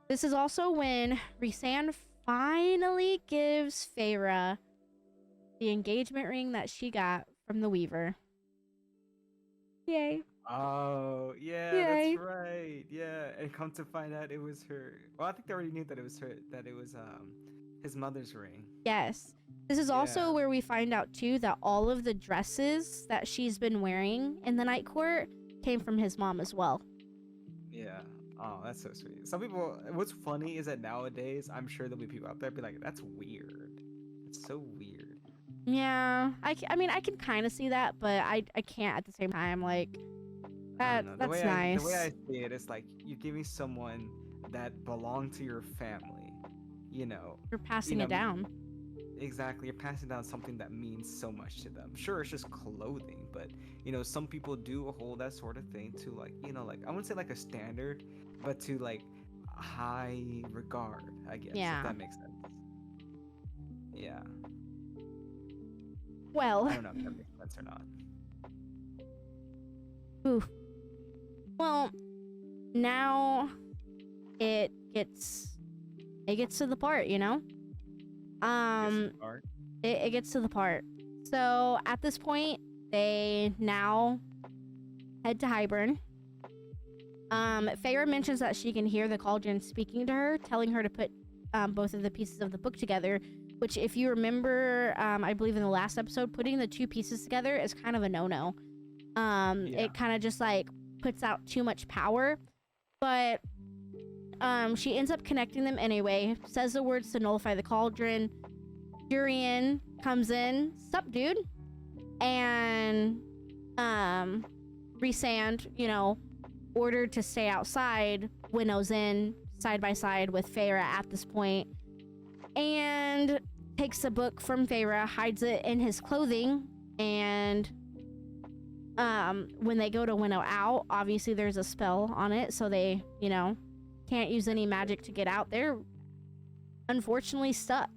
This is also when Rhysand finally gives Feyre the engagement ring that she got from the Weaver. Yay. Oh, yeah, Yay. that's right. Yeah, and come to find out it was her. Well, I think they already knew that it was her. That it was his mother's ring. Yes. This is also Yeah. where we find out too that all of the dresses that she's been wearing in the night court came from his mom as well. Yeah. Oh, that's so sweet. Some people. What's funny is that nowadays, I'm sure there'll be people out there be like, "That's weird. It's so weird." Yeah. I mean, I can kind of see that, but I can't at the same time. Like, I don't know. that's nice. The way I see it, it's like you give me someone that belonged to your family. You know. You're passing know, it down. Exactly, you're passing down something that means so much to them. Sure, it's just clothing, but you know, some people do hold that sort of thing to, like, you know, like, I wouldn't say like a standard, but to like high regard, I guess. Yeah. If that makes sense. Yeah. Well. I don't know if that makes sense or not. Oof. Well, now it gets to the part, you know? It gets to the part. So at this point, they now head to Hybern. Feyre mentions that she can hear the cauldron speaking to her, telling her to put both of the pieces of the book together, which, if you remember, I believe in the last episode, putting the two pieces together is kind of a no-no. It kind of just like puts out too much power, but she ends up connecting them anyway, says the words to nullify the cauldron. Jurian comes in, sup dude, and Rhysand, you know, ordered to stay outside, winnows in side by side with Feyre at this point, and takes the book from Feyre, hides it in his clothing, and when they go to winnow out, obviously there's a spell on it, so they, you know, can't use any magic to get out. They're unfortunately stuck.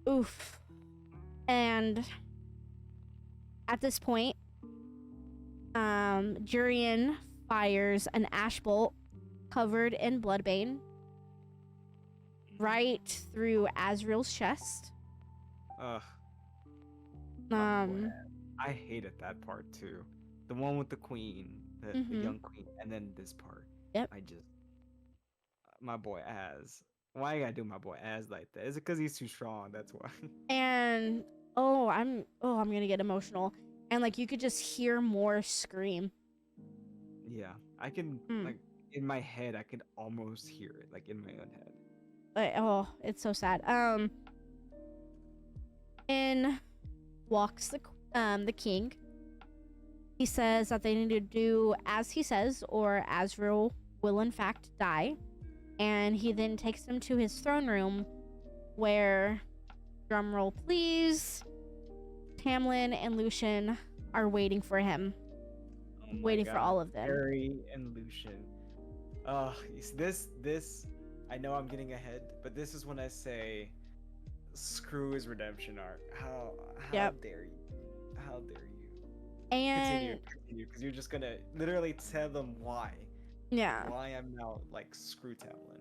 Oof. And at this point, Jurian fires an ash bolt covered in bloodbane right through Azriel's chest. Ugh. I hated that part too. The one with the queen, the young queen, and then this part. Yep. My boy Az. Why you gotta do my boy Az like that? Is it because he's too strong? That's why. And I'm gonna get emotional. And like you could just hear more scream. Yeah, I can like in my head, I can almost hear it, like in my own head. It's so sad. In walks the king. He says that they need to do as he says, or Azriel will in fact die. And he then takes them to his throne room, where, drumroll please, Tamlin and Lucian are waiting for him. Waiting for all of them. Harry and Lucian. This, I know I'm getting ahead, but this is when I say, screw his redemption arc. How dare you? How dare you? And continue, because you're just gonna literally tell them why. Yeah. Why I'm now like screw Tamlin.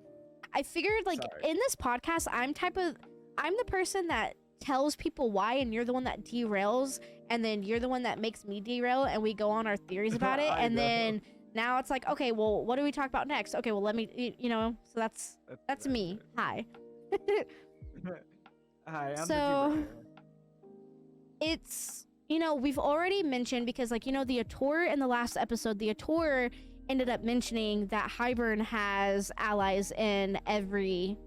I figured like in this podcast, I'm the person that tells people why, and you're the one that derails, and then you're the one that makes me derail, and we go on our theories about it, and then now it's like, okay, well, what do we talk about next? Okay, well, let me, you know, so that's me. Hi. Hi, I'm so the derailer. it's, you know, we've already mentioned, because like, you know, the Ator in the last episode, the Ator ended up mentioning that Hybern has allies in every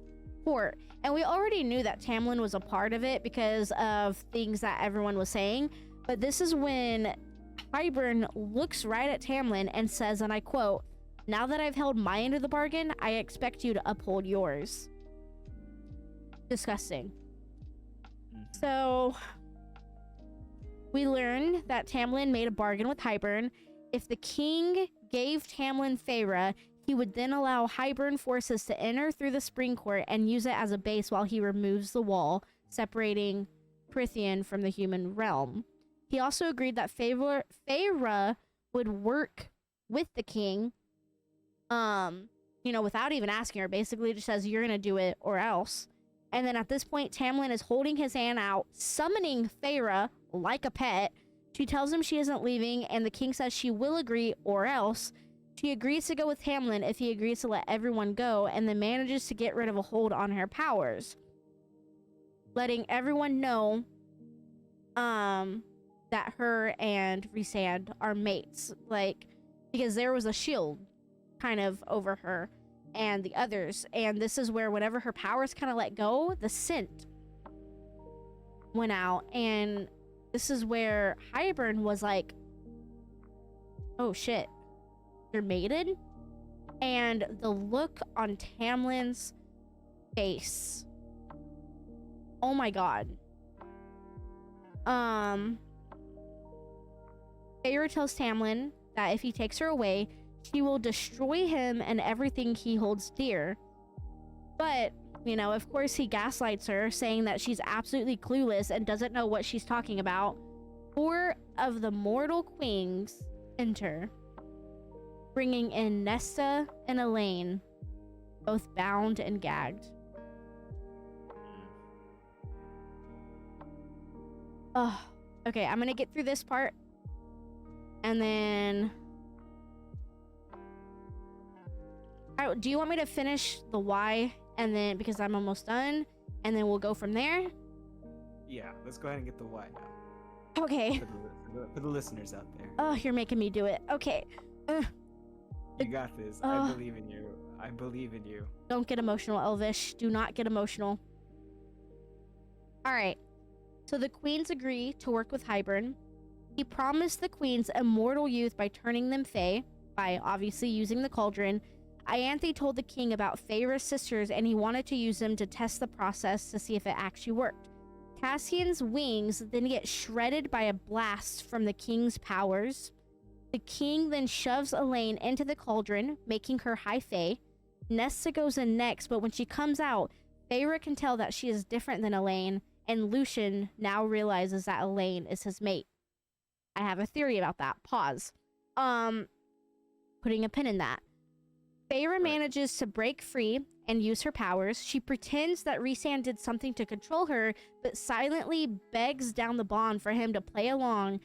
port. And we already knew that Tamlin was a part of it because of things that everyone was saying. But this is when Hybern looks right at Tamlin and says, and I quote, "Now that I've held my end of the bargain, I expect you to uphold yours." Disgusting. So we learn that Tamlin made a bargain with Hybern. If the king gave Tamlin Feyre, he would then allow Hybern forces to enter through the spring court and use it as a base while he removes the wall separating Prythian from the human realm. He also agreed that Feyre would work with the king, without even asking her. Basically just says, "You're gonna do it or else." And then at this point, Tamlin is holding his hand out, summoning Feyre like a pet. She tells him she isn't leaving, and the king says she will agree or else. She agrees to go with Tamlin if he agrees to let everyone go, and then manages to get rid of a hold on her powers, letting everyone know that her and Rhysand are mates, because there was a shield kind of over her and the others, and this is where whenever her powers kind of let go, the scent went out, and this is where Hybern was like, "Oh shit, you're mated?" And the look on Tamlin's face, oh my god. Feyre tells Tamlin that if he takes her away, she will destroy him and everything he holds dear. But, of course he gaslights her, saying that she's absolutely clueless and doesn't know what she's talking about. 4 of the mortal queens enter, bringing in Nesta and Elaine, both bound and gagged. Oh, okay, I'm gonna get through this part, and then... do you want me to finish the why, and then, because I'm almost done, and then we'll go from there? Yeah, let's go ahead and get the why now. Okay. For the listeners out there. Oh, you're making me do it. Okay. You got this. I believe in you. I believe in you. Don't get emotional, Elvish. Do not get emotional. Alright. So the queens agree to work with Hybern. He promised the queens immortal youth by turning them fey, by obviously using the cauldron. Ianthe told the king about Feyre's sisters, and he wanted to use them to test the process to see if it actually worked. Cassian's wings then get shredded by a blast from the king's powers. The king then shoves Elaine into the cauldron, making her high fae. Nesta goes in next, but when she comes out, Feyre can tell that she is different than Elaine, and Lucian now realizes that Elaine is his mate. I have a theory about that. Pause. Putting a pin in that. Feyre manages to break free and use her powers. She pretends that Rhysand did something to control her, but silently begs down the bond for him to play along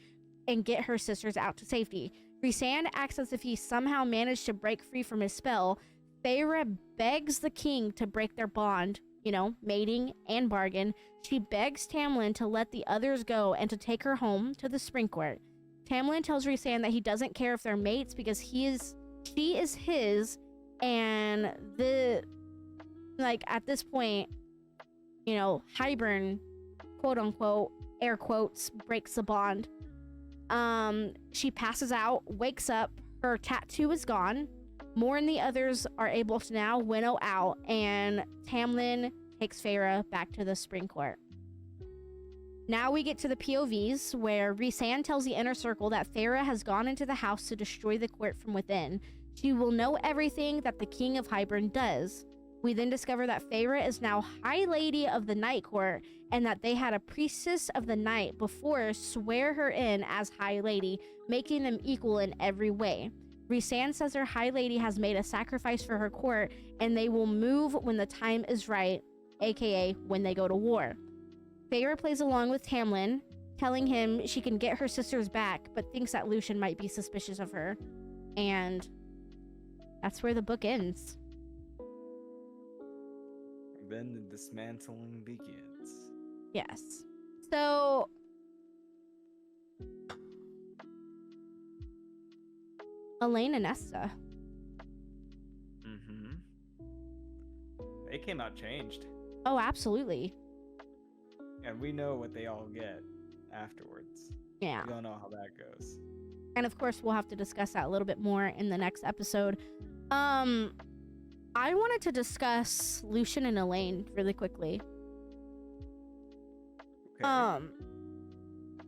and get her sisters out to safety. Rhysand acts as if he somehow managed to break free from his spell. Feyre begs the king to break their bond, mating and bargain. She begs Tamlin to let the others go and to take her home to the spring court. Tamlin tells Rhysand that he doesn't care if they're mates because she is his. And at this point, Hybern, quote unquote, air quotes, breaks the bond. She passes out, wakes up, her tattoo is gone. Moore and the others are able to now winnow out, and Tamlin takes Feyre back to the spring court. Now we get to the POVs, where Rhysand tells the inner circle that Feyre has gone into the house to destroy the court from within. She will know everything that the King of Hybern does. We then discover that Feyre is now High Lady of the Night Court, and that they had a Priestess of the Night before swear her in as High Lady, making them equal in every way. Rhysand says her High Lady has made a sacrifice for her court, and they will move when the time is right, aka when they go to war. Feyre plays along with Tamlin, telling him she can get her sisters back, but thinks that Lucian might be suspicious of her. And that's where the book ends. Then the dismantling begins. Yes. So Elaine and Nesta. it came out changed. Oh, absolutely. And we know what they all get afterwards. Yeah. We all know how that goes. And of course, we'll have to discuss that a little bit more in the next episode. I wanted to discuss Lucian and Elaine really quickly. Okay.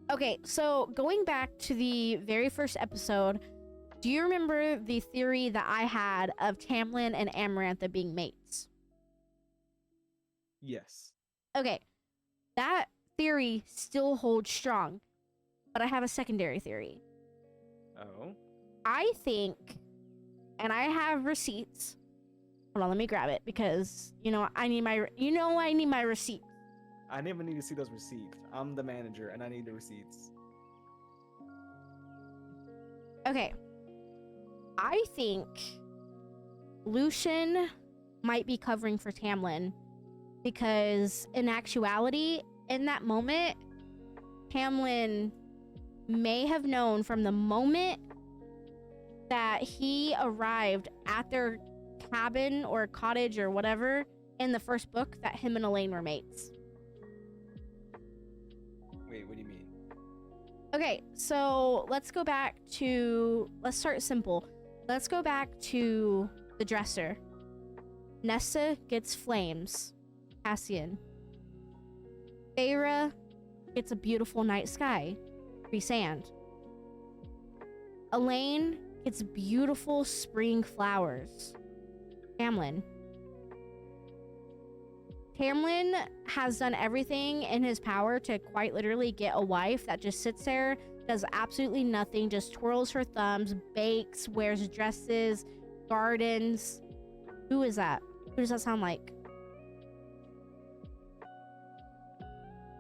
Okay, so going back to the very first episode, do you remember the theory that I had of Tamlin and Amarantha being mates? Yes. Okay, that theory still holds strong, but I have a secondary theory. Oh. I think, and I have receipts. Hold on, let me grab it because I need my receipt. I never need to see those receipts. I'm the manager and I need the receipts. Okay. I think Lucian might be covering for Tamlin because in actuality, in that moment, Tamlin may have known from the moment that he arrived at their cabin or cottage or whatever in the first book that him and Elaine were mates. Wait, what do you mean? Okay, so let's start simple. Let's go back to the dresser. Nesta gets flames. Cassian. Feyre gets a beautiful night sky. Rhysand. Elaine gets beautiful spring flowers. Tamlin. Tamlin has done everything in his power to quite literally get a wife that just sits there, does absolutely nothing, just twirls her thumbs, bakes, wears dresses, gardens. Who is that? Who does that sound like?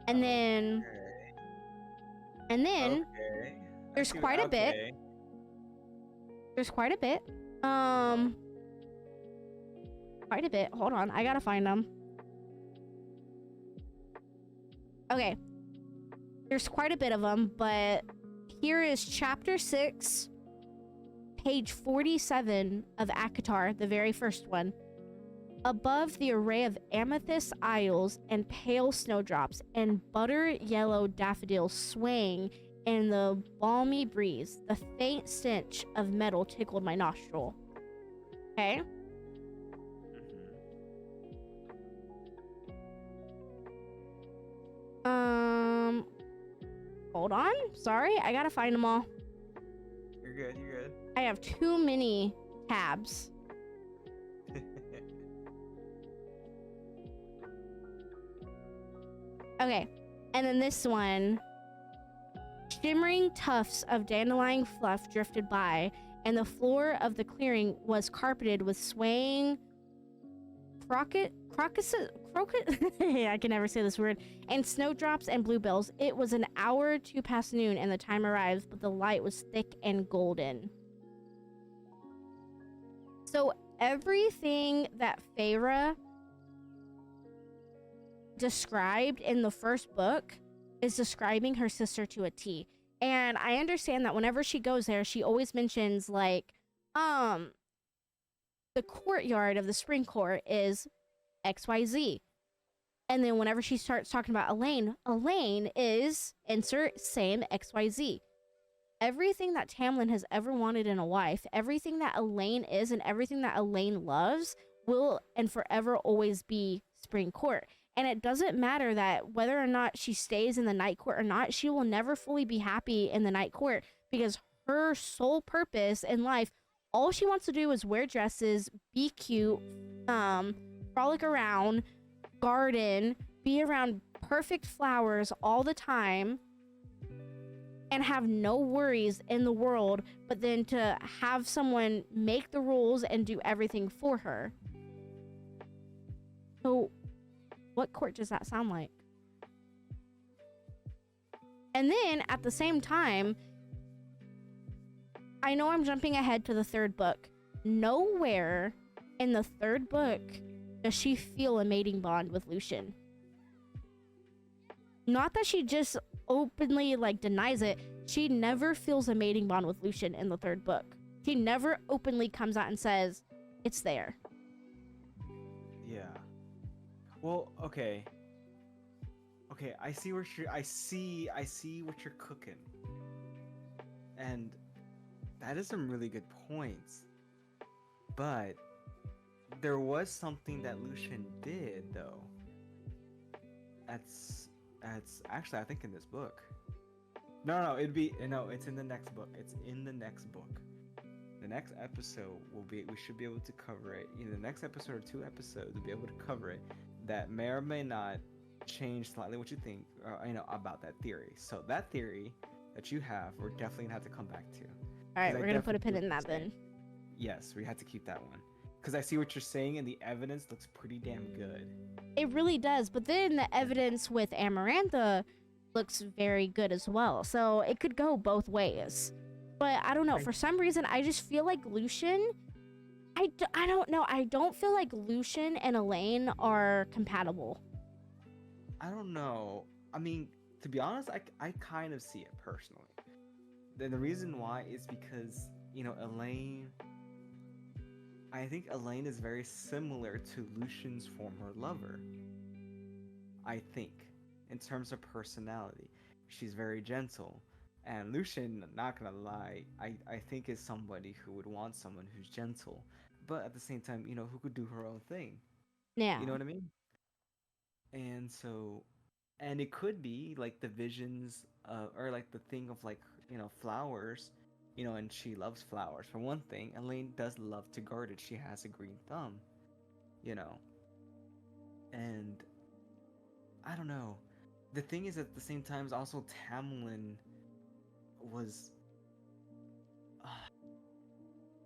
And then Okay. there's quite a bit. There's quite a bit. Quite a bit. Hold on, I gotta find them. Okay. There's quite a bit of them, but here is chapter 6, page 47 of ACOTAR, the very first one. Above the array of amethyst isles and pale snowdrops and butter yellow daffodils swaying in the balmy breeze, the faint stench of metal tickled my nostril. Okay? Hold on. Sorry, I gotta find them all. You're good. I have too many tabs. Okay, and then this one. Shimmering tufts of dandelion fluff drifted by, and the floor of the clearing was carpeted with swaying crocus I can never say this word, and snowdrops and bluebells. It was an hour or two past noon, and the time arrived, but the light was thick and golden. So everything that Feyre described in the first book is describing her sister to a T. And I understand that whenever she goes there, she always mentions like, the courtyard of the spring court is XYZ. And then whenever she starts talking about Elaine is insert same XYZ. Everything that Tamlin has ever wanted in a wife, everything that Elaine is and everything that Elaine loves will and forever always be spring court. And it doesn't matter that whether or not she stays in the night court or not, she will never fully be happy in the night court because her sole purpose in life, all she wants to do is wear dresses, be cute, frolic around, garden, be around perfect flowers all the time, and have no worries in the world, but then to have someone make the rules and do everything for her. So what court does that sound like? And then at the same time, I know I'm jumping ahead to the third book. Nowhere in the third book does she feel a mating bond with Lucian. Not that she just openly denies it. She never feels a mating bond with Lucian in the third book. She never openly comes out and says it's there. Yeah. Well, okay. Okay, I see what you're cooking. And that is some really good points. But there was something that Lucian did though. That's actually I think in this book. No, it's in the next book. It's in the next book. The next episode we should be able to cover it. Either the next episode or 2 episodes we'll be able to cover it. That may or may not change slightly what you think, about that theory. So that theory that you have, we're definitely gonna have to come back to. All right, 'Cause I we're gonna put a pin definitely in that then. Yes, we have to keep that one. Because I see what you're saying, and the evidence looks pretty damn good. It really does. But then the evidence with Amarantha looks very good as well. So it could go both ways. But I don't know. For some reason, I just feel like Lucian. I don't know. I don't feel like Lucian and Elaine are compatible. I don't know. I mean, to be honest, I kind of see it personally. Then the reason why is because, Elaine. I think Elaine is very similar to Lucian's former lover. I think, in terms of personality. She's very gentle. And Lucian, not gonna lie, I think is somebody who would want someone who's gentle, but at the same time, who could do her own thing. Yeah. You know what I mean? And so, and it could be like the visions, or like the thing of like, flowers, and she loves flowers. For one thing, Elaine does love to guard it. She has a green thumb, you know. And I don't know. The thing is, at the same time, also Tamlin was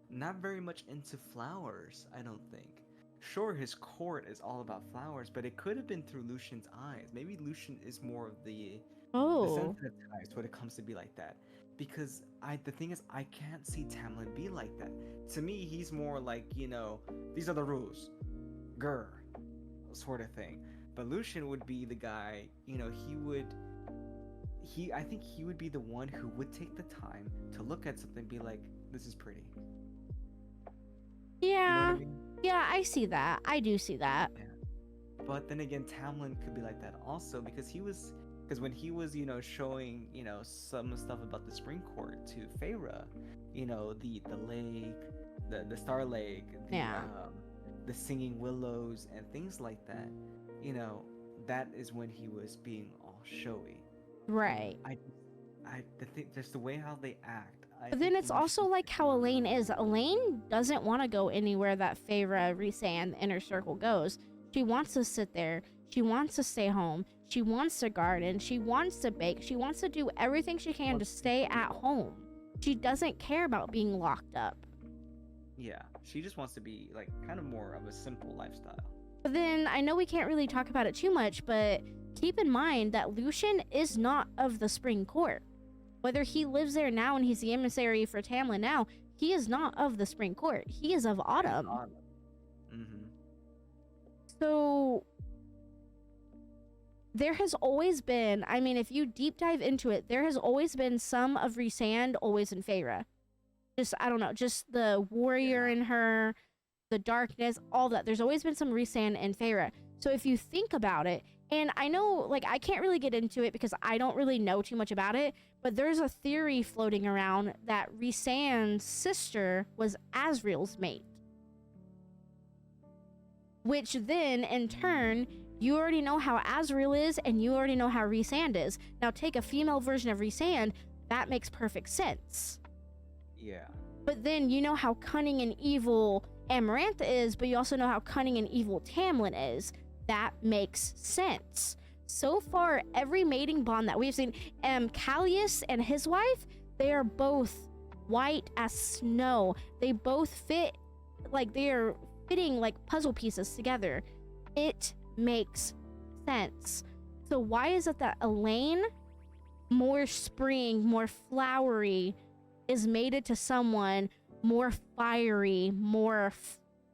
not very much into flowers, I don't think. Sure, his court is all about flowers, but it could have been through Lucian's eyes. Maybe Lucian is more of the Oh. sensitive types when it comes to be like that. Because the thing is, I can't see Tamlin be like that. To me, he's more like, these are the rules. Grr. Sort of thing. But Lucian would be the guy, I think he would be the one who would take the time to look at something and be like, this is pretty. Yeah. You know what I mean? Yeah, I see that. I do see that. Yeah. But then again, Tamlin could be like that also because when he was, showing, some stuff about the Spring Court to Feyre, the lake, the Star Lake, the singing willows and things like that, that is when he was being all showy. Right. The thing, just the way how they act. But then it's also like how Elaine is. Elaine doesn't want to go anywhere that Feyre, Rhysand, Inner Circle goes. She wants to sit there. She wants to stay home. She wants to garden. She wants to bake. She wants to do everything she can to stay at home. She doesn't care about being locked up. Yeah, she just wants to be like kind of more of a simple lifestyle. But then I know we can't really talk about it too much, but keep in mind that Lucian is not of the Spring Court. Whether he lives there now and he's the emissary for Tamlin now, he is not of the Spring Court. He is of Autumn. Mm-hmm. So there has always been, I mean, if you deep dive into it, there has always been some of Rhysand always in Feyre. Just, I don't know, just the warrior in her, the darkness, all that. There's always been some Rhysand in Feyre. So if you think about it, and I know, like, I can't really get into it because I don't really know too much about it, but there's a theory floating around that Rhysand's sister was Asriel's mate. Which then, in turn, you already know how Asriel is, and you already know how Rhysand is. Now take a female version of Rhysand, that makes perfect sense. Yeah. But then you know how cunning and evil Amarantha is, but you also know how cunning and evil Tamlin is. That makes sense. So far, every mating bond that we've seen, Callias and his wife, they are both white as snow. They both fit, like they are fitting like puzzle pieces together. It makes sense. So why is it that Elaine, more spring, more flowery, is mated to someone more fiery, more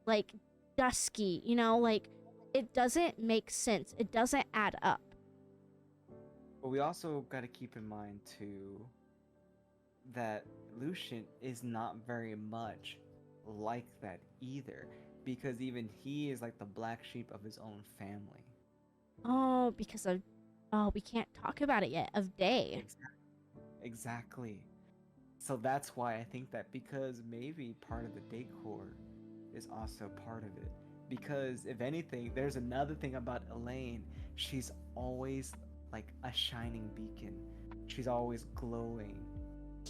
like dusky, like it doesn't make sense. It doesn't add up. But we also got to keep in mind too that Lucian is not very much like that either, because even he is like the black sheep of his own family. Oh, because of, oh, we can't talk about it yet, of day. Exactly. So that's why I think that, because maybe part of the decor is also part of it. Because if anything, there's another thing about Elaine. She's always like a shining beacon. She's always glowing.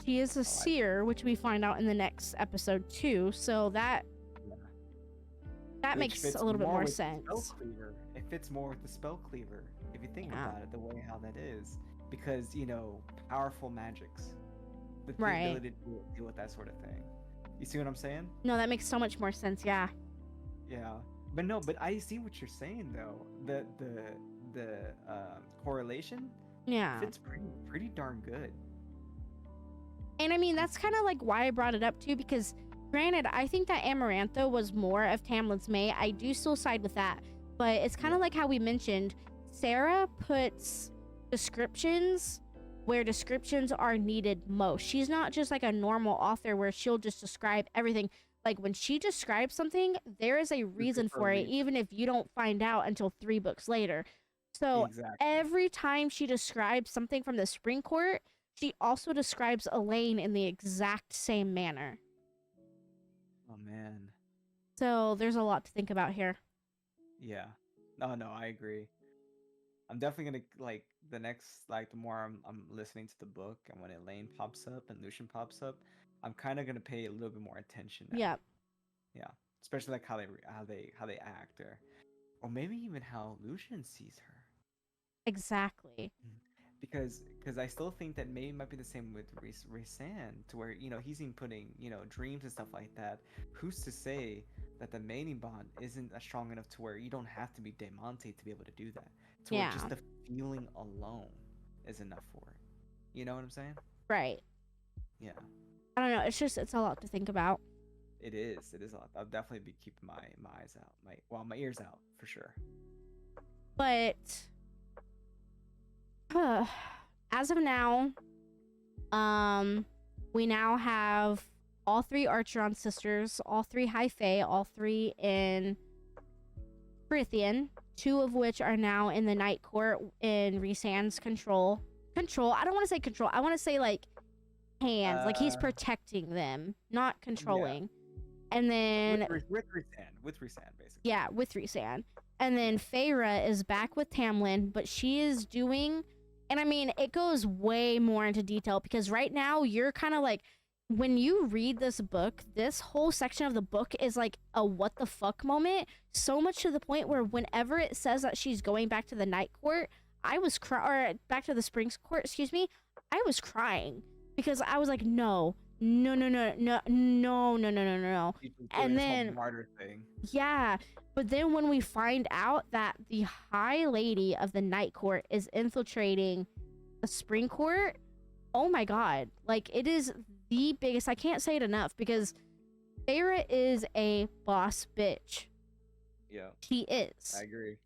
She is a So I, seer, which we find out in the next episode too. So that yeah. that Which makes fits a little bit more more with the spell sense. cleaver. It fits more with the spell cleaver if you think Yeah. about it, the way how that is. Because, powerful magics, the Right. ability to deal with that sort of thing. You see what I'm saying? No, that makes so much more sense. Yeah. Yeah, but no, but I see what you're saying though. The correlation Yeah. fits pretty darn good. And I mean, that's kind of like why I brought it up too, because granted, I think that Amarantha was more of Tamlin's May. I do still side with that. But it's kind of like how we mentioned, Sarah puts descriptions where descriptions are needed most. She's not just like a normal author where she'll just describe everything. Like when she describes something, there is a It's good reason for a for it, reason. even if you don't find out until 3 books later. So Exactly. every time she describes something from the Spring Court, she also describes Elaine in the exact same manner. Oh man. So there's a lot to think about here. Yeah. No, I agree. I'm definitely gonna like the next like the more I'm listening to the book, and when Elaine pops up and Lucian pops up, I'm kind of gonna pay a little bit more attention now. Yeah, Yeah, especially like how they act, or maybe even how Lucian sees her. exactly. Mhm. Because I still think that maybe it might be the same with Rhysand, to where he's inputting dreams and stuff like that. Who's to say that the mating bond isn't strong enough to where you don't have to be Demonte to be able to do that? To where just Yeah, the feeling alone is enough for it. You know what I'm saying? right. Yeah, I don't know. It's a lot to think about. it is. It is a lot. I'll definitely be keeping my eyes out, my ears out for sure. But as of now, um, we now have all three Archeron sisters, all three High Fae, all three in Prithian, two of which are now in the Night Court in Rhysand's control. Control. I don't want to say control. I want to say like hands. Like he's Uh, protecting them, not yeah, controlling. And then with Rhysand basically. yeah, with Rhysand. And then Feyre is back with Tamlin, but she is doing, and I mean, it goes way more into detail because right now you're kind of like, when you read this book, this whole section of the book is like a what the fuck moment. So much to the point where whenever it says that she's going back to the Night Court, I was or back to the Springs Court, excuse me, I was crying because I was like, no, no, no, no, no, no, no, no, no, no, no. He's just doing And his whole then martyr thing. yeah, but then when we find out that the High Lady of the Night Court is infiltrating the Spring Court, oh my god. Like, it is the biggest. I can't say it enough because Feyre is a boss bitch. Yeah, She is. I agree.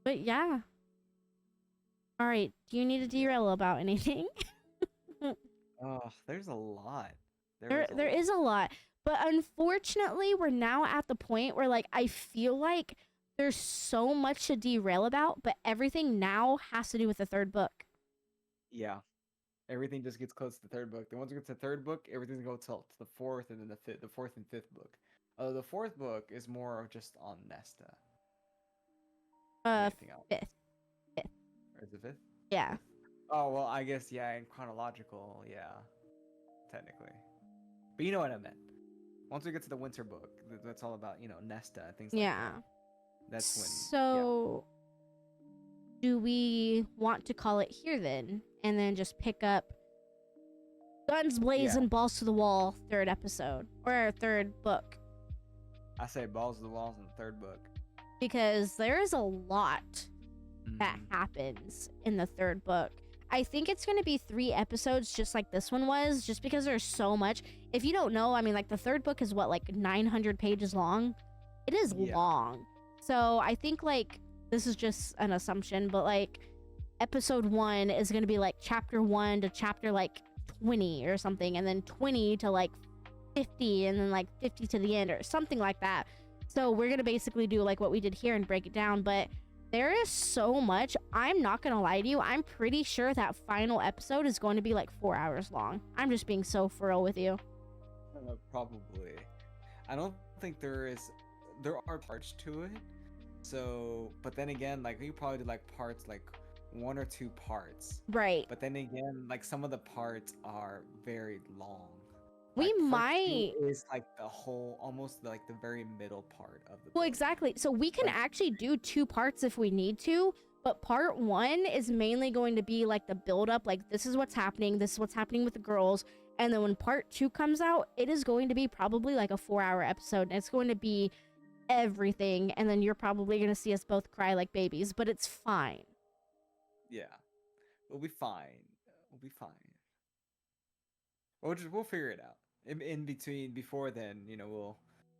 But yeah. All right. Do you need to derail about anything? Oh, there's a lot. There is a lot. But unfortunately, we're now at the point where like I feel like there's so much to derail about, but everything now has to do with the third book. Yeah, everything just gets close to the third book. Then once we get to the third book, everything's gonna go to the fourth, and then the fourth and fifth book. The fourth book is more of just on Nesta than anything else. Fifth. Fifth. Or is it fifth? Yeah. Fifth. Oh well, I guess yeah. In chronological, yeah, technically. But you know what I meant. Once we get to the winter book, that's all about Nesta and things like Yeah. that. That's when. So do we want to call it here then? And then just pick up guns blazing, Yeah. balls to the wall, third episode. Or third book. I say balls to the walls in the third book. Because there is a lot that Mhm. happens in the third book. I think it's going to be 3 episodes just like this one was, just because there's so much. If you don't know, I mean, like the third book is what, like 900 pages long? It is Yeah. long. So I think like this is just an assumption, but like episode 1 is going to be like chapter 1 to chapter like 20 or something, and then 20 to like 50, and then like 50 to the end or something like that. So we're gonna basically do like what we did here and break it down, but there is so much. I'm not gonna lie to you. I'm pretty sure that final episode is going to be like 4 hours long. I'm just being so for real with you. Probably. I don't think there are parts to it. So, but then again, like you probably do like parts like 1 or 2 parts. Right. But then again, like some of the parts are very long. We Like, part might. 2 is like the whole, almost like the very middle part of the Well, book. exactly. So we can Like, actually do 2 parts if we need to, but part 1 is mainly going to be like the build up, like this is what's happening with the girls, and then when part 2 comes out, it is going to be probably like a 4-hour episode, and it's going to be everything, and then you're probably going to see us both cry like babies, but it's fine. yeah, we'll be fine. We'll be fine. We'll figure it out. In between, before then, you know,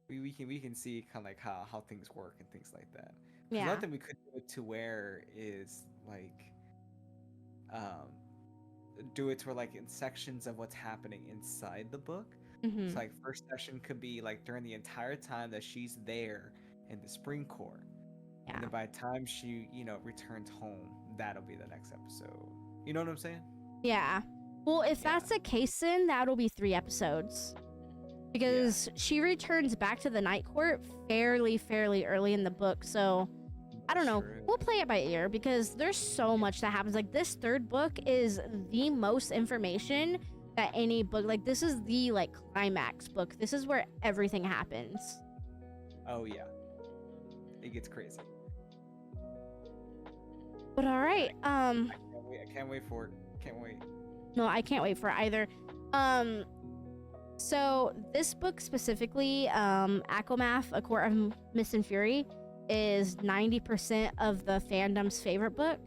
we can see kind of like how things work and things like that. Yeah. Another thing we could do it to where is like, do it to where like in sections of what's happening inside the book. Mm-hmm. So like first session could be like during the entire time that she's there in the spring court. Yeah. And then by the time she, returns home, that'll be the next episode. You know what I'm saying? Yeah. Well, if that's the case, then that'll be 3 episodes. Because she returns back to the night court fairly early in the book. So, I don't know. True. We'll play it by ear because there's so much that happens. Like, this 3rd book is the most information that any book... Like, this is the, like, climax book. This is where everything happens. Oh, yeah. It gets crazy. But all right. I can't wait for it. Can't wait. No, I can't wait for either. So this book specifically, Aquamath, A Court of Mist and Fury, is 90% of the fandom's favorite book.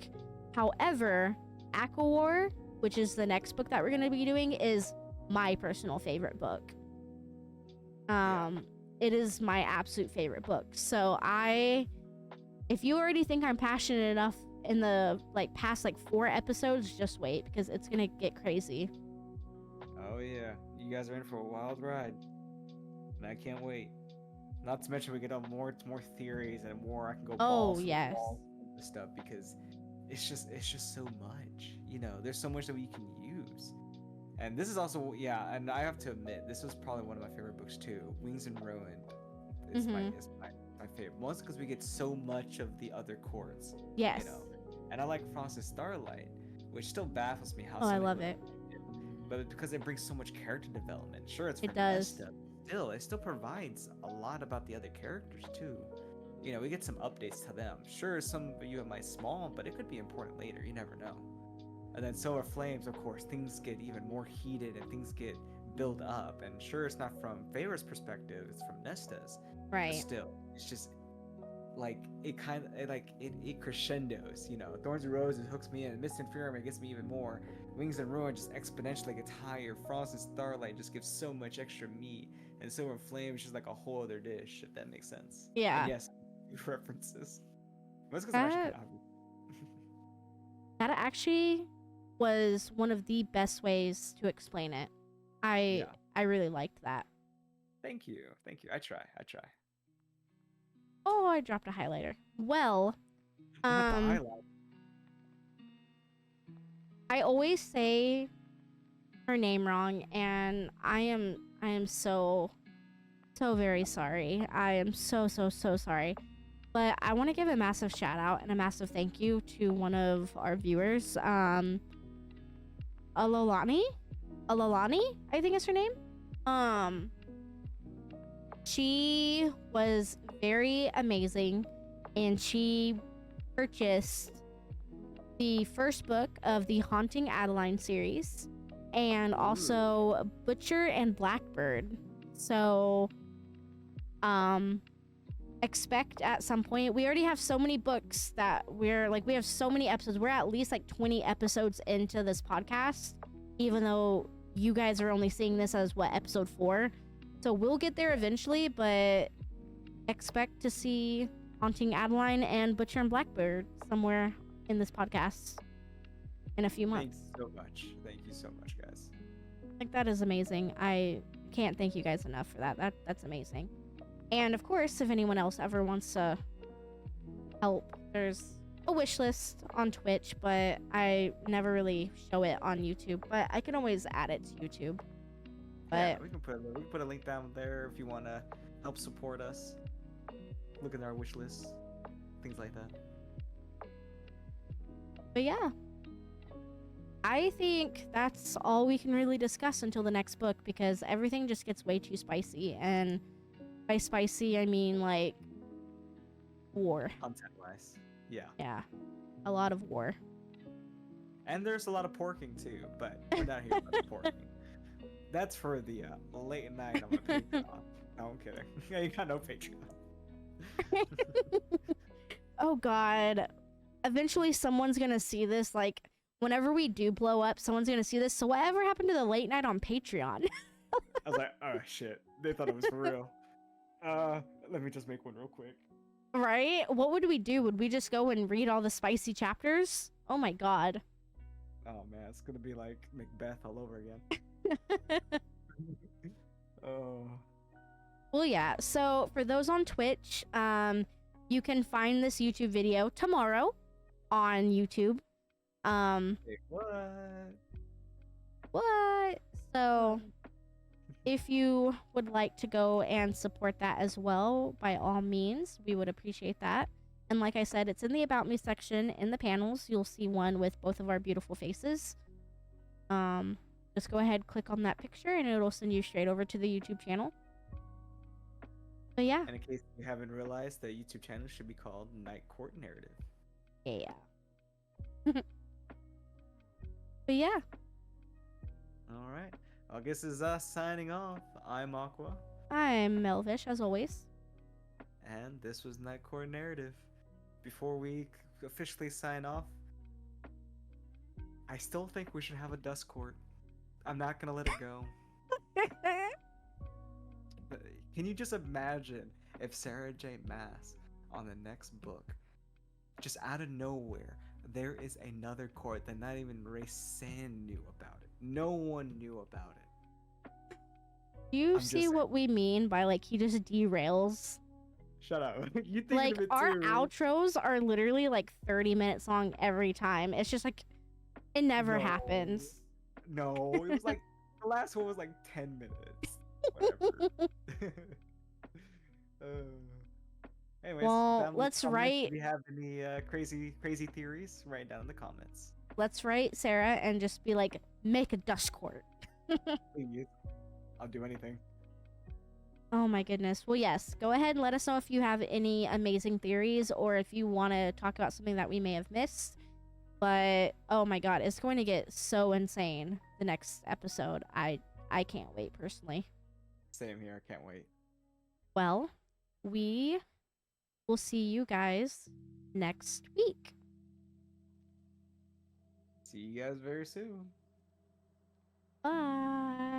However, Aqua War, which is the next book that we're going to be doing, is my personal favorite book. It is my absolute favorite book. So if you already think I'm passionate enough in the past 4 episodes, just wait because it's gonna get crazy. Oh yeah, you guys are in for a wild ride, and I can't wait. Not to mention we get more theories and more. I can go balls yes, into stuff because it's just so much. There's so much that we can use, and this is also And I have to admit, this was probably one of my favorite books too. Wings and Ruin is my favorite, mostly because we get so much of the other courts. Yes. And I like Frost and Starlight, which still baffles me how. Oh, I love it. But because it brings so much character development. Sure, it does. It still provides a lot about the other characters too. We get some updates to them. Sure, some of you might small, but it could be important later. You never know. And then Solar Flames, of course, things get even more heated and things get built up. And sure, it's not from Feyre's perspective; it's from Nesta's. Right. But still, it's just it crescendos. Thorns and Roses hooks me in. Mist and Fury gets me even more. Wings and Ruin just exponentially gets higher. Frost and Starlight just gives so much extra meat. And Silver Flame is just like a whole other dish, if that makes sense. Yeah. And yes, references. That's because I'm actually that actually was one of the best ways to explain it. I really liked that. Thank you. I try. Oh, I dropped a highlighter. Well, I always say her name wrong, and I am so very sorry. I am so sorry. But I want to give a massive shout out and a massive thank you to one of our viewers, Alalani, I think is her name. She was very amazing, and she purchased the first book of the Haunting Adeline series, and also Butcher and Blackbird. So, expect at some point. We already have so many books that we have so many episodes. We're at least 20 episodes into this podcast, even though you guys are only seeing this as episode 4. So we'll get there eventually, but expect to see Haunting Adeline and Butcher and Blackbird somewhere in this podcast in a few months. Thank you so much, guys. That is amazing. I can't thank you guys enough for that. That's amazing. And of course, if anyone else ever wants to help, there's a wish list on Twitch, but I never really show it on YouTube. But I can always add it to YouTube. Yeah, But we can put a link down there if you want to help support us. Look at our wish list, things like that. yeah, I think that's all we can really discuss until the next book because everything just gets way too spicy. And by spicy, I mean like war. Content wise, yeah. Yeah, a lot of war. And there's a lot of porking too, but we're not here for the porking. That's for the late night on my Patreon. No, I'm kidding. Yeah, you got no Patreon. Oh God. Eventually someone's gonna see this, like, whenever we do blow up, someone's gonna see this. So whatever happened to the late night on Patreon? I was like, oh shit. They thought it was for real. Let me just make one real quick. Right? What would we do? Would we just go and read all the spicy chapters? Oh my God. Oh man, it's gonna be like Macbeth all over again. Oh. Well, yeah. So for those on Twitch, you can find this YouTube video tomorrow on YouTube. Wait, what? What? So if you would like to go and support that as well, by all means, we would appreciate that. And like I said, it's in the About Me section in the panels. You'll see one with both of our beautiful faces. Just go ahead, click on that picture, and it'll send you straight over to the YouTube channel. But yeah. And in case you haven't realized, the YouTube channel should be called Night Court Narrative. Yeah. But yeah. All right. I guess this is us signing off. I'm Aqua. I'm Elvish, as always. And this was Night Court Narrative. Before we officially sign off, I still think we should have a dust court. I'm not gonna let it go. But can you just imagine if Sarah J. Maas on the next book, just out of nowhere, there is another court that not even Ray San knew about it. No one knew about it. Do you see what we mean by, like, he just derails? Shut up. You think Like, our outros are literally like 30 minutes long every time. It's just like, it never happens. No, it was like, the last one was like 10 minutes. Whatever. Anyways, well, let's write. If you have any crazy theories, write it down in the comments. Let's write Sarah and just be like, make a dust court. Please. I'll do anything. Oh my goodness. Well, yes. Go ahead and let us know if you have any amazing theories or if you want to talk about something that we may have missed. But oh my God, it's going to get so insane the next episode. I can't wait personally. Same here. I can't wait. Well, we will see you guys next week. See you guys very soon. Bye.